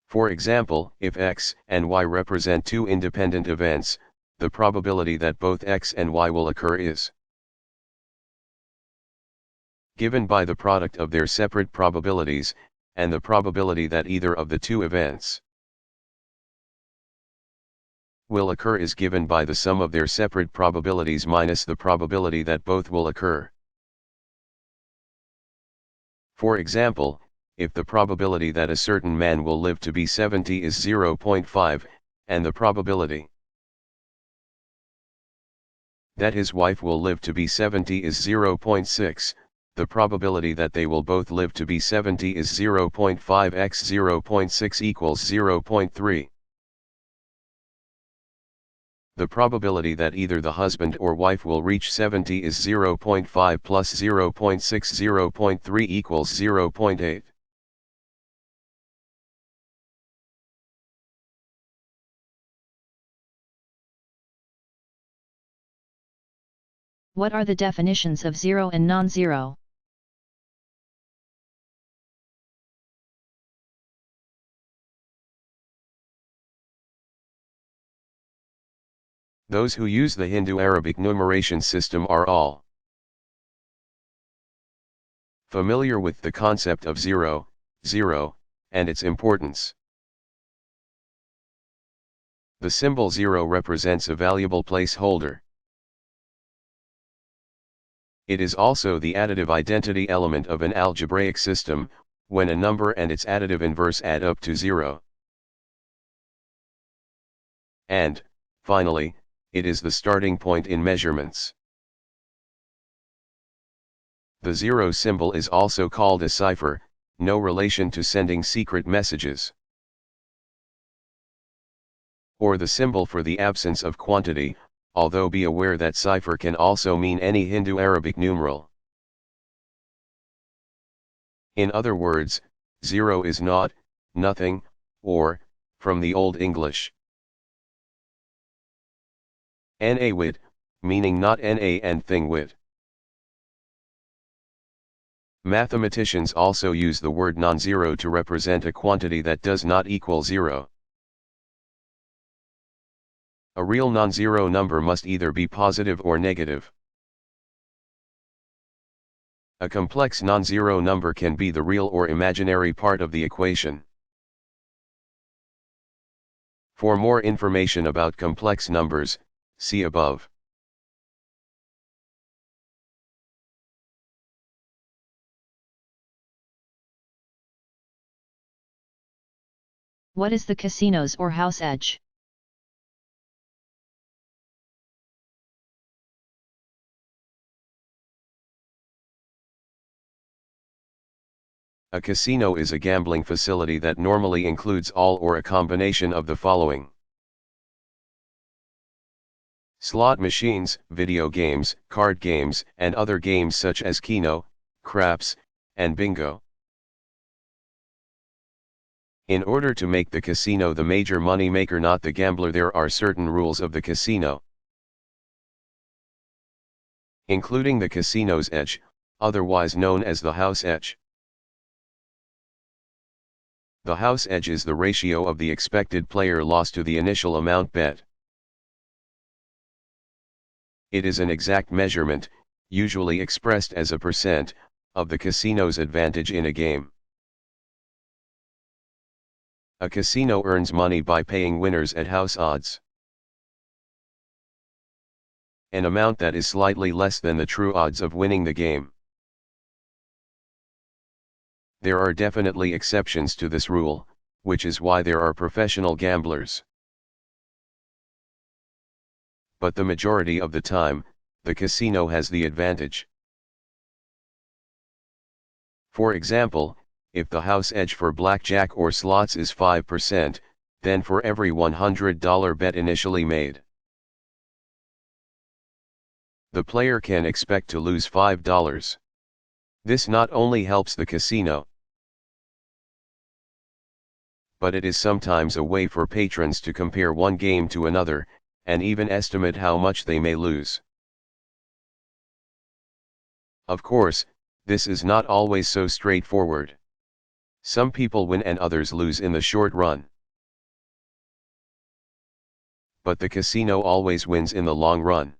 For example, if x and y represent two independent events, the probability that both x and y will occur is given by the product of their separate probabilities, and the probability that either of the two events will occur is given by the sum of their separate probabilities minus the probability that both will occur. For example, if the probability that a certain man will live to be 70 is 0.5, and the probability that his wife will live to be 70 is 0.6, the probability that they will both live to be 70 is 0.5 x 0.6 equals 0.3. The probability that either the husband or wife will reach 70 is 0.5 plus 0.6 0.3 equals 0.8. What are the definitions of zero and non-zero? Those who use the Hindu-Arabic numeration system are all familiar with the concept of zero, and its importance. The symbol 0 represents a valuable placeholder. It is also the additive identity element of an algebraic system, when a number and its additive inverse add up to 0. And, finally, it is the starting point in measurements. The 0 symbol is also called a cipher, no relation to sending secret messages, or the symbol for the absence of quantity, although be aware that cipher can also mean any Hindu-Arabic numeral. In other words, zero is not, nothing, or, from the Old English, na-wit, meaning not na and thing-wit. Mathematicians also use the word non-zero to represent a quantity that does not equal zero. A real non-zero number must either be positive or negative. A complex non-zero number can be the real or imaginary part of the equation. For more information about complex numbers, see above. What is the casino's or house edge? A casino is a gambling facility that normally includes all or a combination of the following: slot machines, video games, card games, and other games such as Keno, craps, and bingo. In order to make the casino the major money maker, not the gambler, there are certain rules of the casino, including the casino's edge, otherwise known as the house edge. The house edge is the ratio of the expected player loss to the initial amount bet. It is an exact measurement, usually expressed as a percent, of the casino's advantage in a game. A casino earns money by paying winners at house odds, an amount that is slightly less than the true odds of winning the game. There are definitely exceptions to this rule, which is why there are professional gamblers. But the majority of the time, the casino has the advantage. For example, if the house edge for blackjack or slots is 5%, then for every $100 bet initially made, the player can expect to lose $5. This not only helps the casino, but it is sometimes a way for patrons to compare one game to another, and even estimate how much they may lose. Of course, this is not always so straightforward. Some people win and others lose in the short run. But the casino always wins in the long run.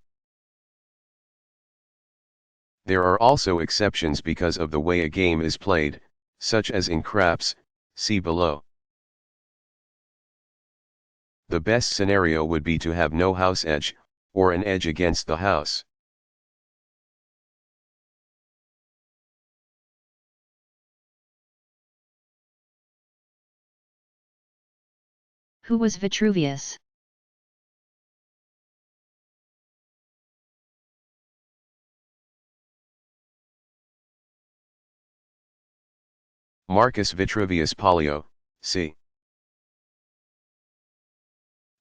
There are also exceptions because of the way a game is played, such as in craps, see below. The best scenario would be to have no house edge, or an edge against the house. Who was Vitruvius? Marcus Vitruvius Pollio, c.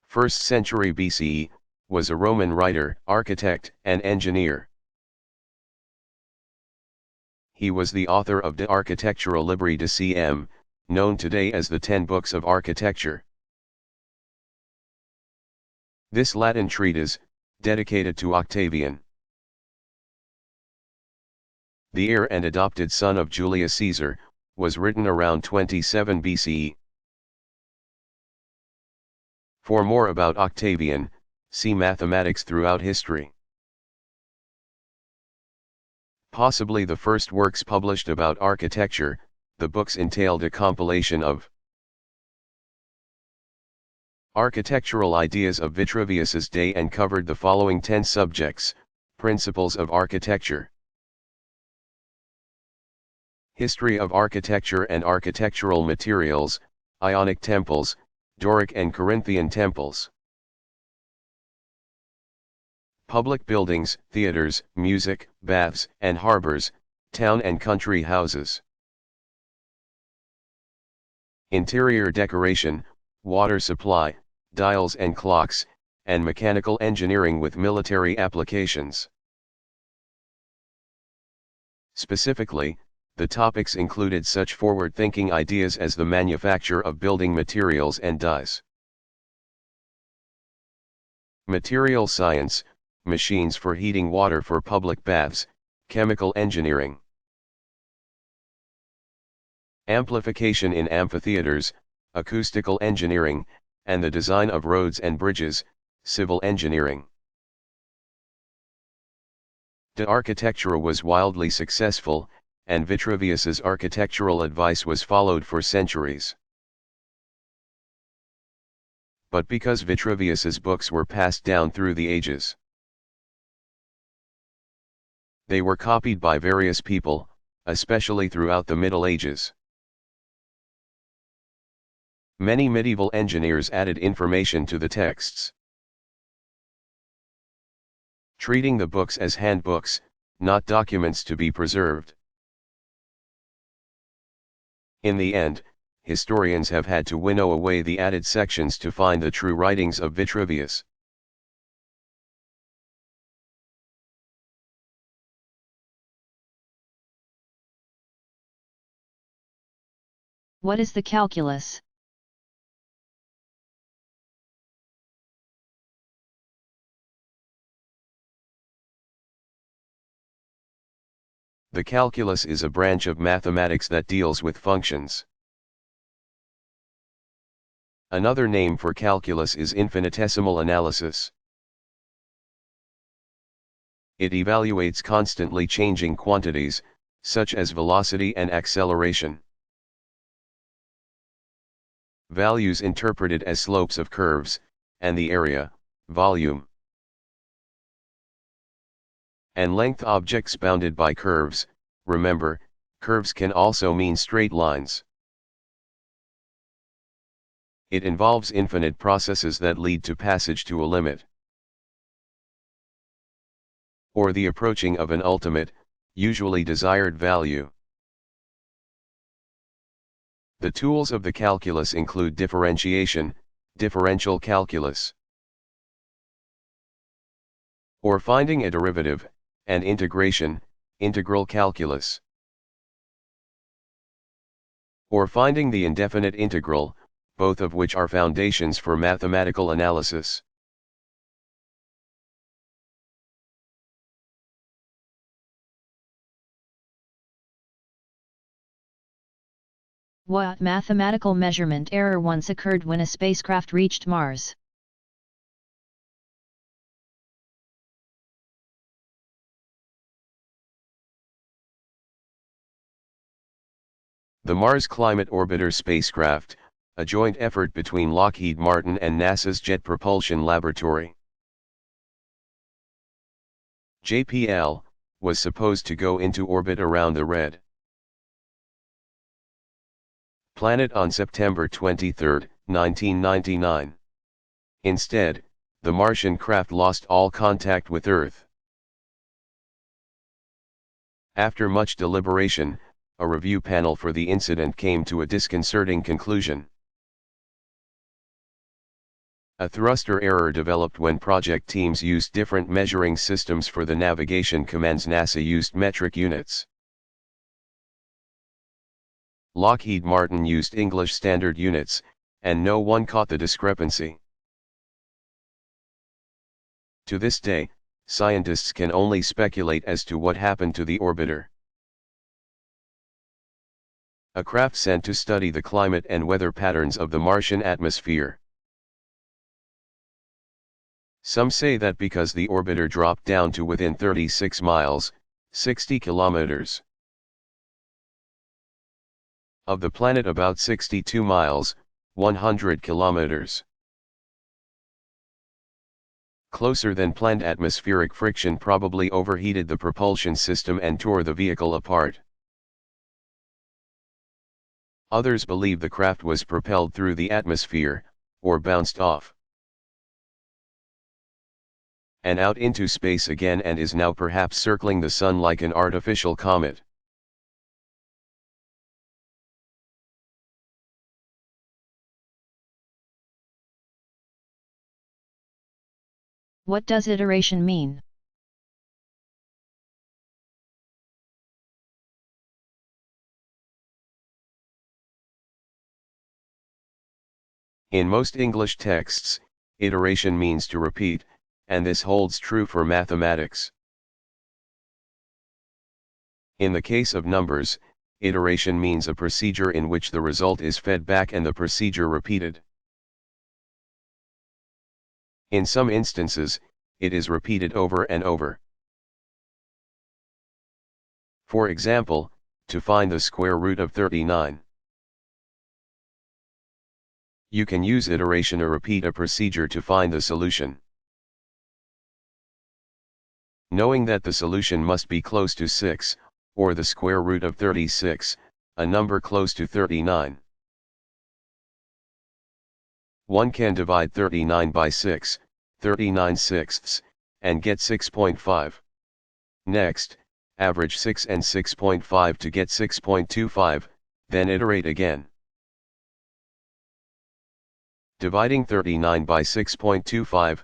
1st century BCE, was a Roman writer, architect, and engineer. He was the author of De Architectura Libri de Cm, known today as the 10 Books of Architecture. This Latin treatise, dedicated to Octavian, the heir and adopted son of Julius Caesar, was written around 27 BCE. For more about Octavian, see Mathematics Throughout History. Possibly the first works published about architecture, the books entailed a compilation of architectural ideas of Vitruvius's day and covered the following 10 subjects: principles of architecture, history of architecture and architectural materials, Ionic temples, Doric and Corinthian temples, public buildings, theaters, music, baths and harbors, town and country houses, interior decoration, water supply, dials and clocks, and mechanical engineering with military applications. Specifically, The topics included such forward-thinking ideas as the manufacture of building materials and dyes, material science, machines for heating water for public baths, chemical engineering, amplification in amphitheaters, acoustical engineering, and the design of roads and bridges, civil engineering. De Architectura was wildly successful, and Vitruvius's architectural advice was followed for centuries. But because Vitruvius's books were passed down through the ages, they were copied by various people, especially throughout the Middle Ages. Many medieval engineers added information to the texts, treating the books as handbooks, not documents to be preserved. In the end, historians have had to winnow away the added sections to find the true writings of Vitruvius. What is the calculus? The calculus is a branch of mathematics that deals with functions. Another name for calculus is infinitesimal analysis. It evaluates constantly changing quantities, such as velocity and acceleration. Values interpreted as slopes of curves, and the area, volume, and length objects bounded by curves. Remember, curves can also mean straight lines. It involves infinite processes that lead to passage to a limit, or the approaching of an ultimate, usually desired value. The tools of the calculus include differentiation, differential calculus, or finding a derivative, and integration, integral calculus, or finding the indefinite integral, both of which are foundations for mathematical analysis. What mathematical measurement error once occurred when a spacecraft reached Mars? The Mars Climate Orbiter spacecraft, a joint effort between Lockheed Martin and NASA's Jet Propulsion Laboratory, JPL, was supposed to go into orbit around the red planet on September 23, 1999. Instead, the Martian craft lost all contact with Earth. After much deliberation, a review panel for the incident came to a disconcerting conclusion. A thruster error developed when project teams used different measuring systems for the navigation commands. NASA used metric units. Lockheed Martin used English Standard Units, and no one caught the discrepancy. To this day, scientists can only speculate as to what happened to the orbiter. A craft sent to study the climate and weather patterns of the Martian atmosphere. Some say that because the orbiter dropped down to within 36 miles, 60 kilometers, of the planet, about 62 miles, 100 kilometers, closer than planned, atmospheric friction probably overheated the propulsion system and tore the vehicle apart. Others believe the craft was propelled through the atmosphere, or bounced off and out into space again, and is now perhaps circling the Sun like an artificial comet. What does iteration mean? In most English texts, iteration means to repeat, and this holds true for mathematics. In the case of numbers, iteration means a procedure in which the result is fed back and the procedure repeated. In some instances, it is repeated over and over. For example, to find the square root of 39. You can use iteration or repeat a procedure to find the solution. Knowing that the solution must be close to 6, or the square root of 36, a number close to 39. One can divide 39 by 6, 39 sixths, and get 6.5. Next, average 6 and 6.5 to get 6.25, then iterate again. Dividing 39 by 6.25,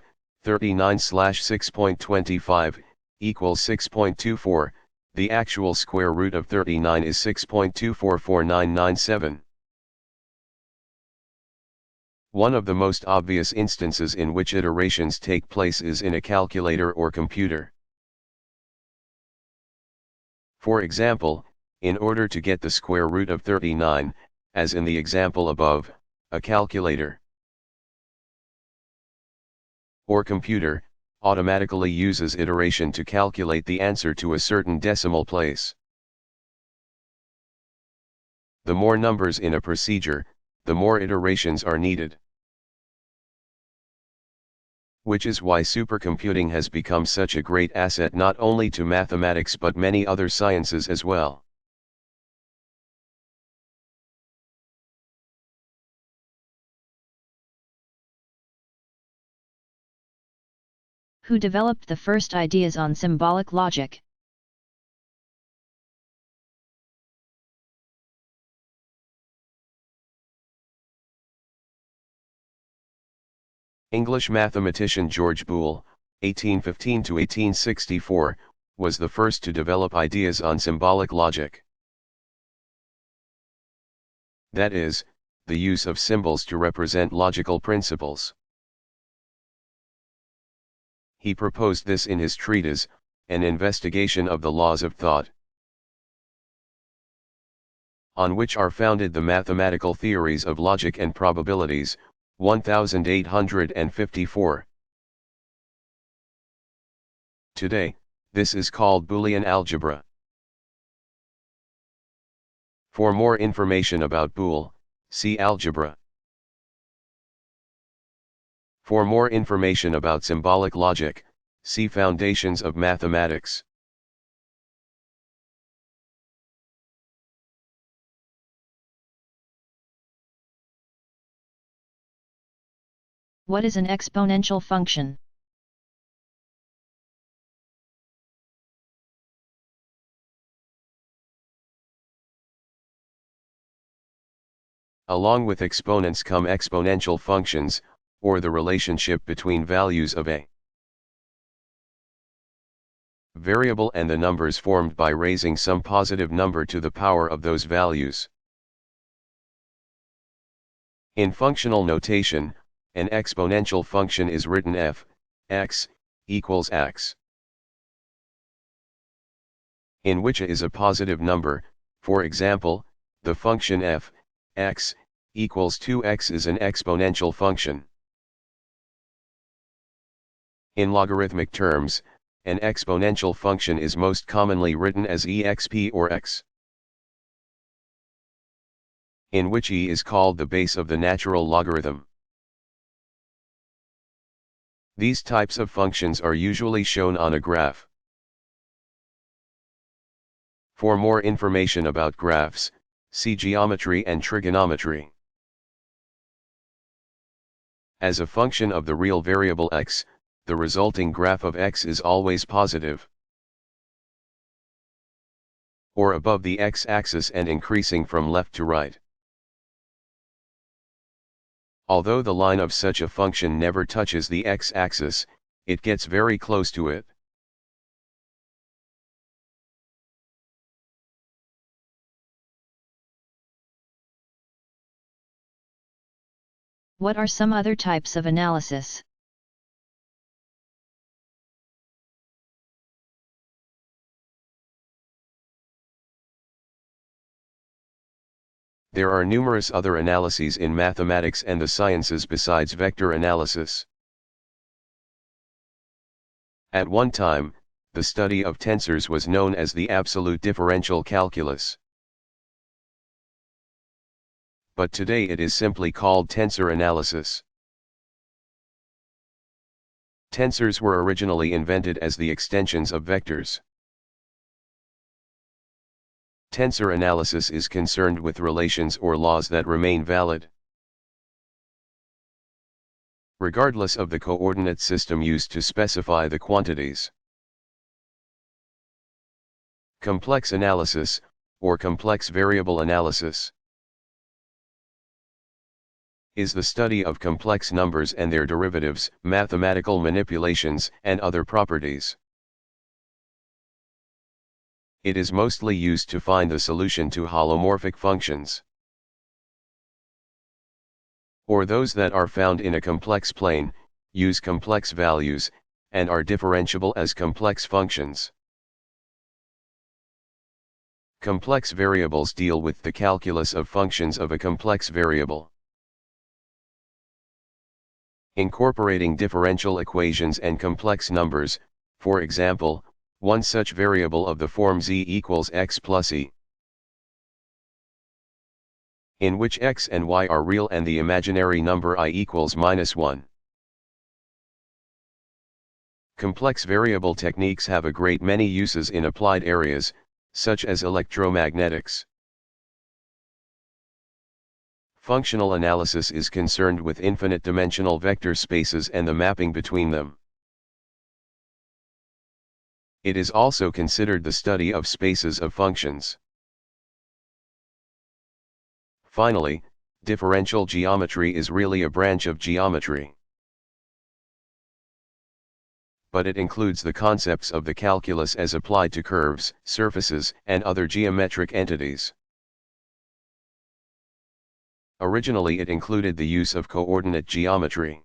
39/6.25, equals 6.24, the actual square root of 39 is 6.244997. One of the most obvious instances in which iterations take place is in a calculator or computer. For example, in order to get the square root of 39, as in the example above, a calculator or computer automatically uses iteration to calculate the answer to a certain decimal place. The more numbers in a procedure, the more iterations are needed. Which is why supercomputing has become such a great asset not only to mathematics but many other sciences as well. Who developed the first ideas on symbolic logic? English mathematician George Boole, 1815 to 1864, was the first to develop ideas on symbolic logic. That is, the use of symbols to represent logical principles. He proposed this in his treatise, An Investigation of the Laws of Thought, on which are founded the mathematical theories of logic and probabilities, 1854. Today, this is called Boolean algebra. For more information about Boole, see algebra. For more information about symbolic logic, see Foundations of Mathematics. What is an exponential function? Along with exponents come exponential functions, or the relationship between values of a variable and the numbers formed by raising some positive number to the power of those values. In functional notation, an exponential function is written f, x, equals x, in which a is a positive number. For example, the function f, x, equals 2x is an exponential function. In logarithmic terms, an exponential function is most commonly written as exp or x, in which e is called the base of the natural logarithm. These types of functions are usually shown on a graph. For more information about graphs, see geometry and trigonometry. As a function of the real variable x, the resulting graph of x is always positive, or above the x-axis and increasing from left to right. Although the line of such a function never touches the x-axis, it gets very close to it. What are some other types of analysis? There are numerous other analyses in mathematics and the sciences besides vector analysis. At one time, the study of tensors was known as the absolute differential calculus. But today it is simply called tensor analysis. Tensors were originally invented as the extensions of vectors. Tensor analysis is concerned with relations or laws that remain valid, regardless of the coordinate system used to specify the quantities. Complex analysis, or complex variable analysis, is the study of complex numbers and their derivatives, mathematical manipulations, and other properties. It is mostly used to find the solution to holomorphic functions, or those that are found in a complex plane, use complex values, and are differentiable as complex functions. Complex variables deal with the calculus of functions of a complex variable, incorporating differential equations and complex numbers. For example, one such variable of the form z equals x plus e, in which x and y are real and the imaginary number I equals -1. Complex variable techniques have a great many uses in applied areas, such as electromagnetics. Functional analysis is concerned with infinite-dimensional vector spaces and the mapping between them. It is also considered the study of spaces of functions. Finally, differential geometry is really a branch of geometry, but it includes the concepts of the calculus as applied to curves, surfaces, and other geometric entities. Originally it included the use of coordinate geometry.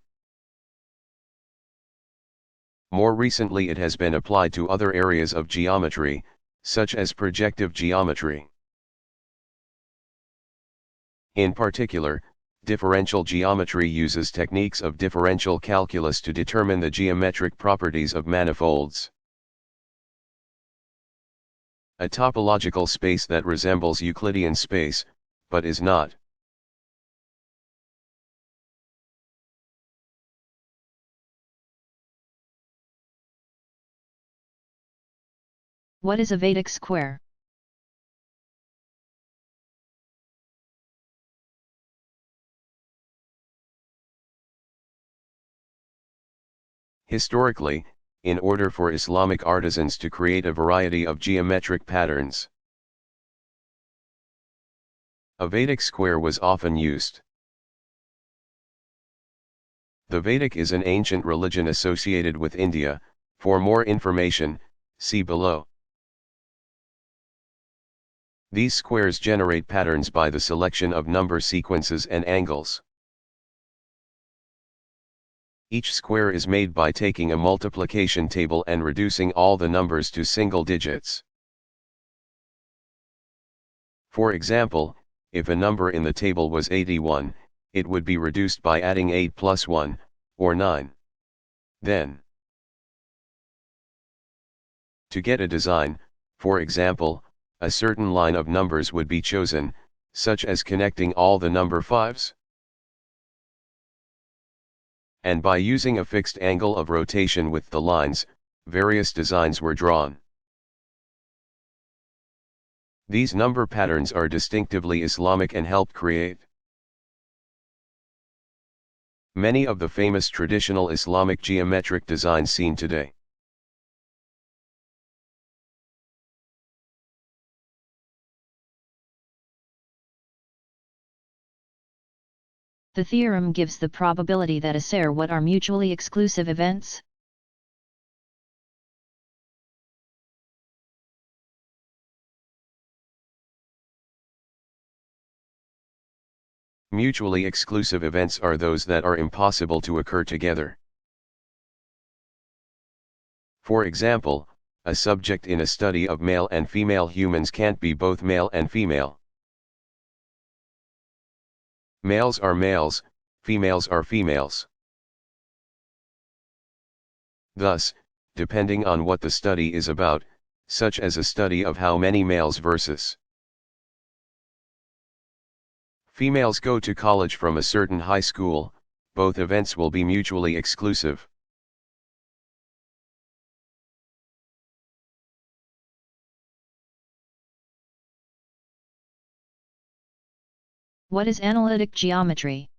More recently it has been applied to other areas of geometry, such as projective geometry. In particular, differential geometry uses techniques of differential calculus to determine the geometric properties of manifolds. A topological space that resembles Euclidean space, but is not. What is a Vedic square? Historically, in order for Islamic artisans to create a variety of geometric patterns, a Vedic square was often used. The Vedic is an ancient religion associated with India. For more information, see below. These squares generate patterns by the selection of number sequences and angles. Each square is made by taking a multiplication table and reducing all the numbers to single digits. For example, if a number in the table was 81, it would be reduced by adding 8 plus 1, or 9. Then, to get a design, for example, a certain line of numbers would be chosen, such as connecting all the number 5s. And by using a fixed angle of rotation with the lines, various designs were drawn. These number patterns are distinctively Islamic and helped create many of the famous traditional Islamic geometric designs seen today. The theorem gives the probability that a pair what are mutually exclusive events. Mutually exclusive events are those that are impossible to occur together. For example, a subject in a study of male and female humans can't be both male and female. Males are males, females are females. Thus, depending on what the study is about, such as a study of how many males versus females go to college from a certain high school, both events will be mutually exclusive. What is analytic geometry?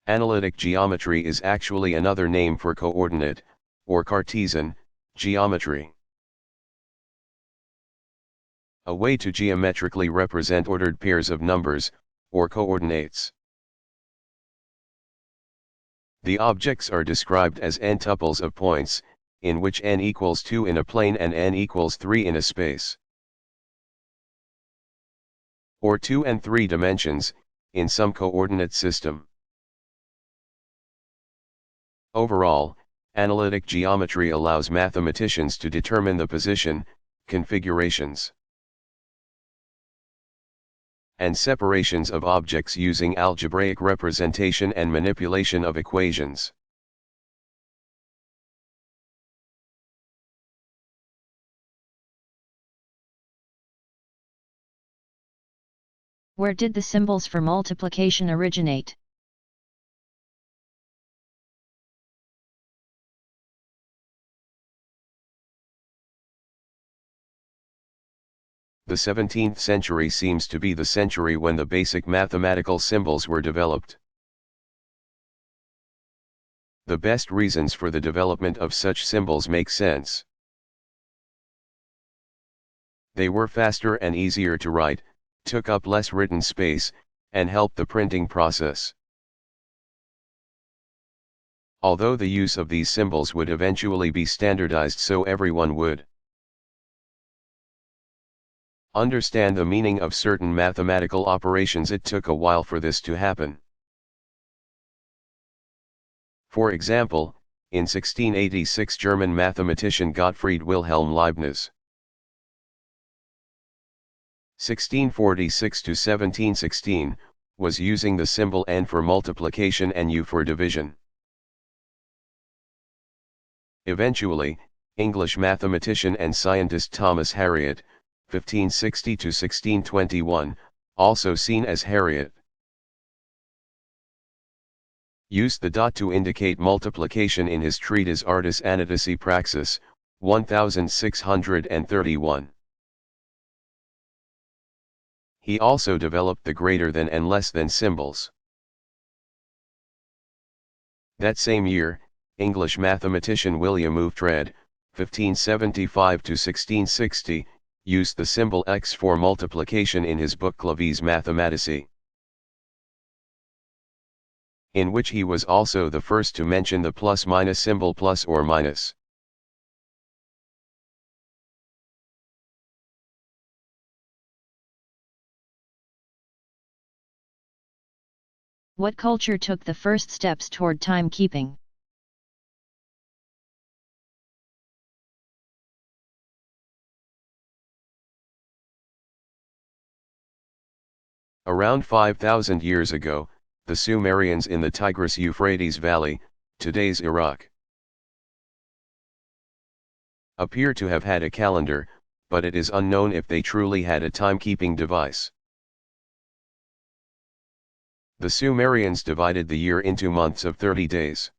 Analytic geometry is actually another name for coordinate, or Cartesian, geometry. A way to geometrically represent ordered pairs of numbers, or coordinates. The objects are described as n tuples of points, in which n equals 2 in a plane and n equals 3 in a space. Or 2 and 3 dimensions, in some coordinate system. Overall, analytic geometry allows mathematicians to determine the position, configurations, and separations of objects using algebraic representation and manipulation of equations. Where did the symbols for multiplication originate? The 17th century seems to be the century when the basic mathematical symbols were developed. The best reasons for the development of such symbols make sense. They were faster and easier to write, took up less written space, and helped the printing process. Although the use of these symbols would eventually be standardized so everyone would understand the meaning of certain mathematical operations, it took a while for this to happen. For example, in 1686 German mathematician Gottfried Wilhelm Leibniz 1646 to 1716, was using the symbol n for multiplication and u for division. Eventually, English mathematician and scientist Thomas Harriot, 1560 to 1621, also seen as Harriot, used the dot to indicate multiplication in his treatise Artis Anatici Praxis, 1631. He also developed the greater than and less than symbols. That same year, English mathematician William Oughtred, 1575 to 1660, used the symbol x for multiplication in his book Clavis Mathematici, in which he was also the first to mention the plus-minus symbol, plus or minus. What culture took the first steps toward timekeeping? Around 5,000 years ago, the Sumerians in the Tigris-Euphrates Valley, today's Iraq, appear to have had a calendar, but it is unknown if they truly had a timekeeping device. The Sumerians divided the year into months of 30 days.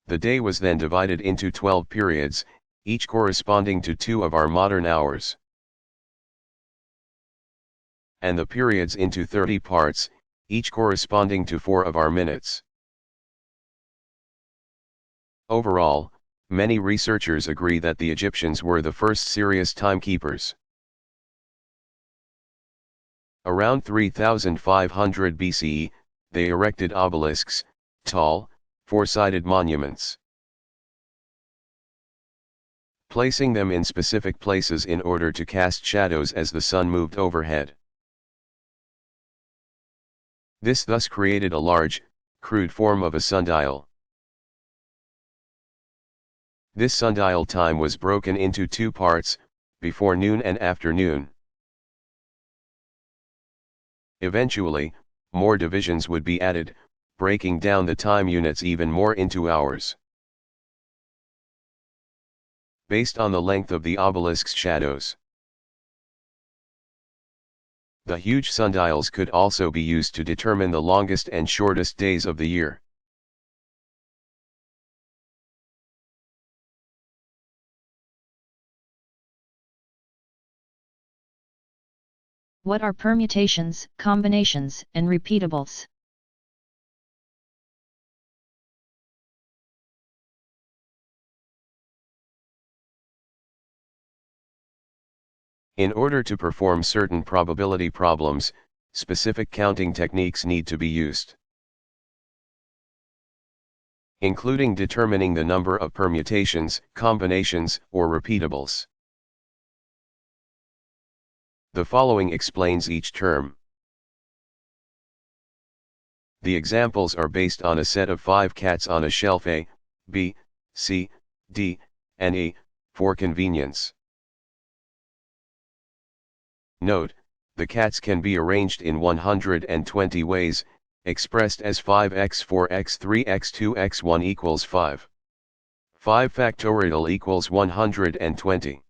The day was then divided into 12 periods, each corresponding to 2 of our modern hours, and the periods into 30 parts, each corresponding to 4 of our minutes. Overall, many researchers agree that the Egyptians were the first serious timekeepers. Around 3500 BCE, they erected obelisks, tall, four-sided monuments. placing them in specific places in order to cast shadows as the sun moved overhead. This thus created a large, crude form of a sundial. This sundial time was broken into two parts, before noon and after noon. Eventually, more divisions would be added, breaking down the time units even more into hours. Based on the length of the obelisk's shadows. The huge sundials could also be used to determine the longest and shortest days of the year. What are permutations, combinations, and repeatables? In order to perform certain probability problems, specific counting techniques need to be used, including determining the number of permutations, combinations, or repeatables. The following explains each term. The examples are based on a set of 5 cats on a shelf A, B, C, D, and E, for convenience. Note, the cats can be arranged in 120 ways, expressed as 5x4 x3 x2 x1 equals 5. 5 factorial equals 120.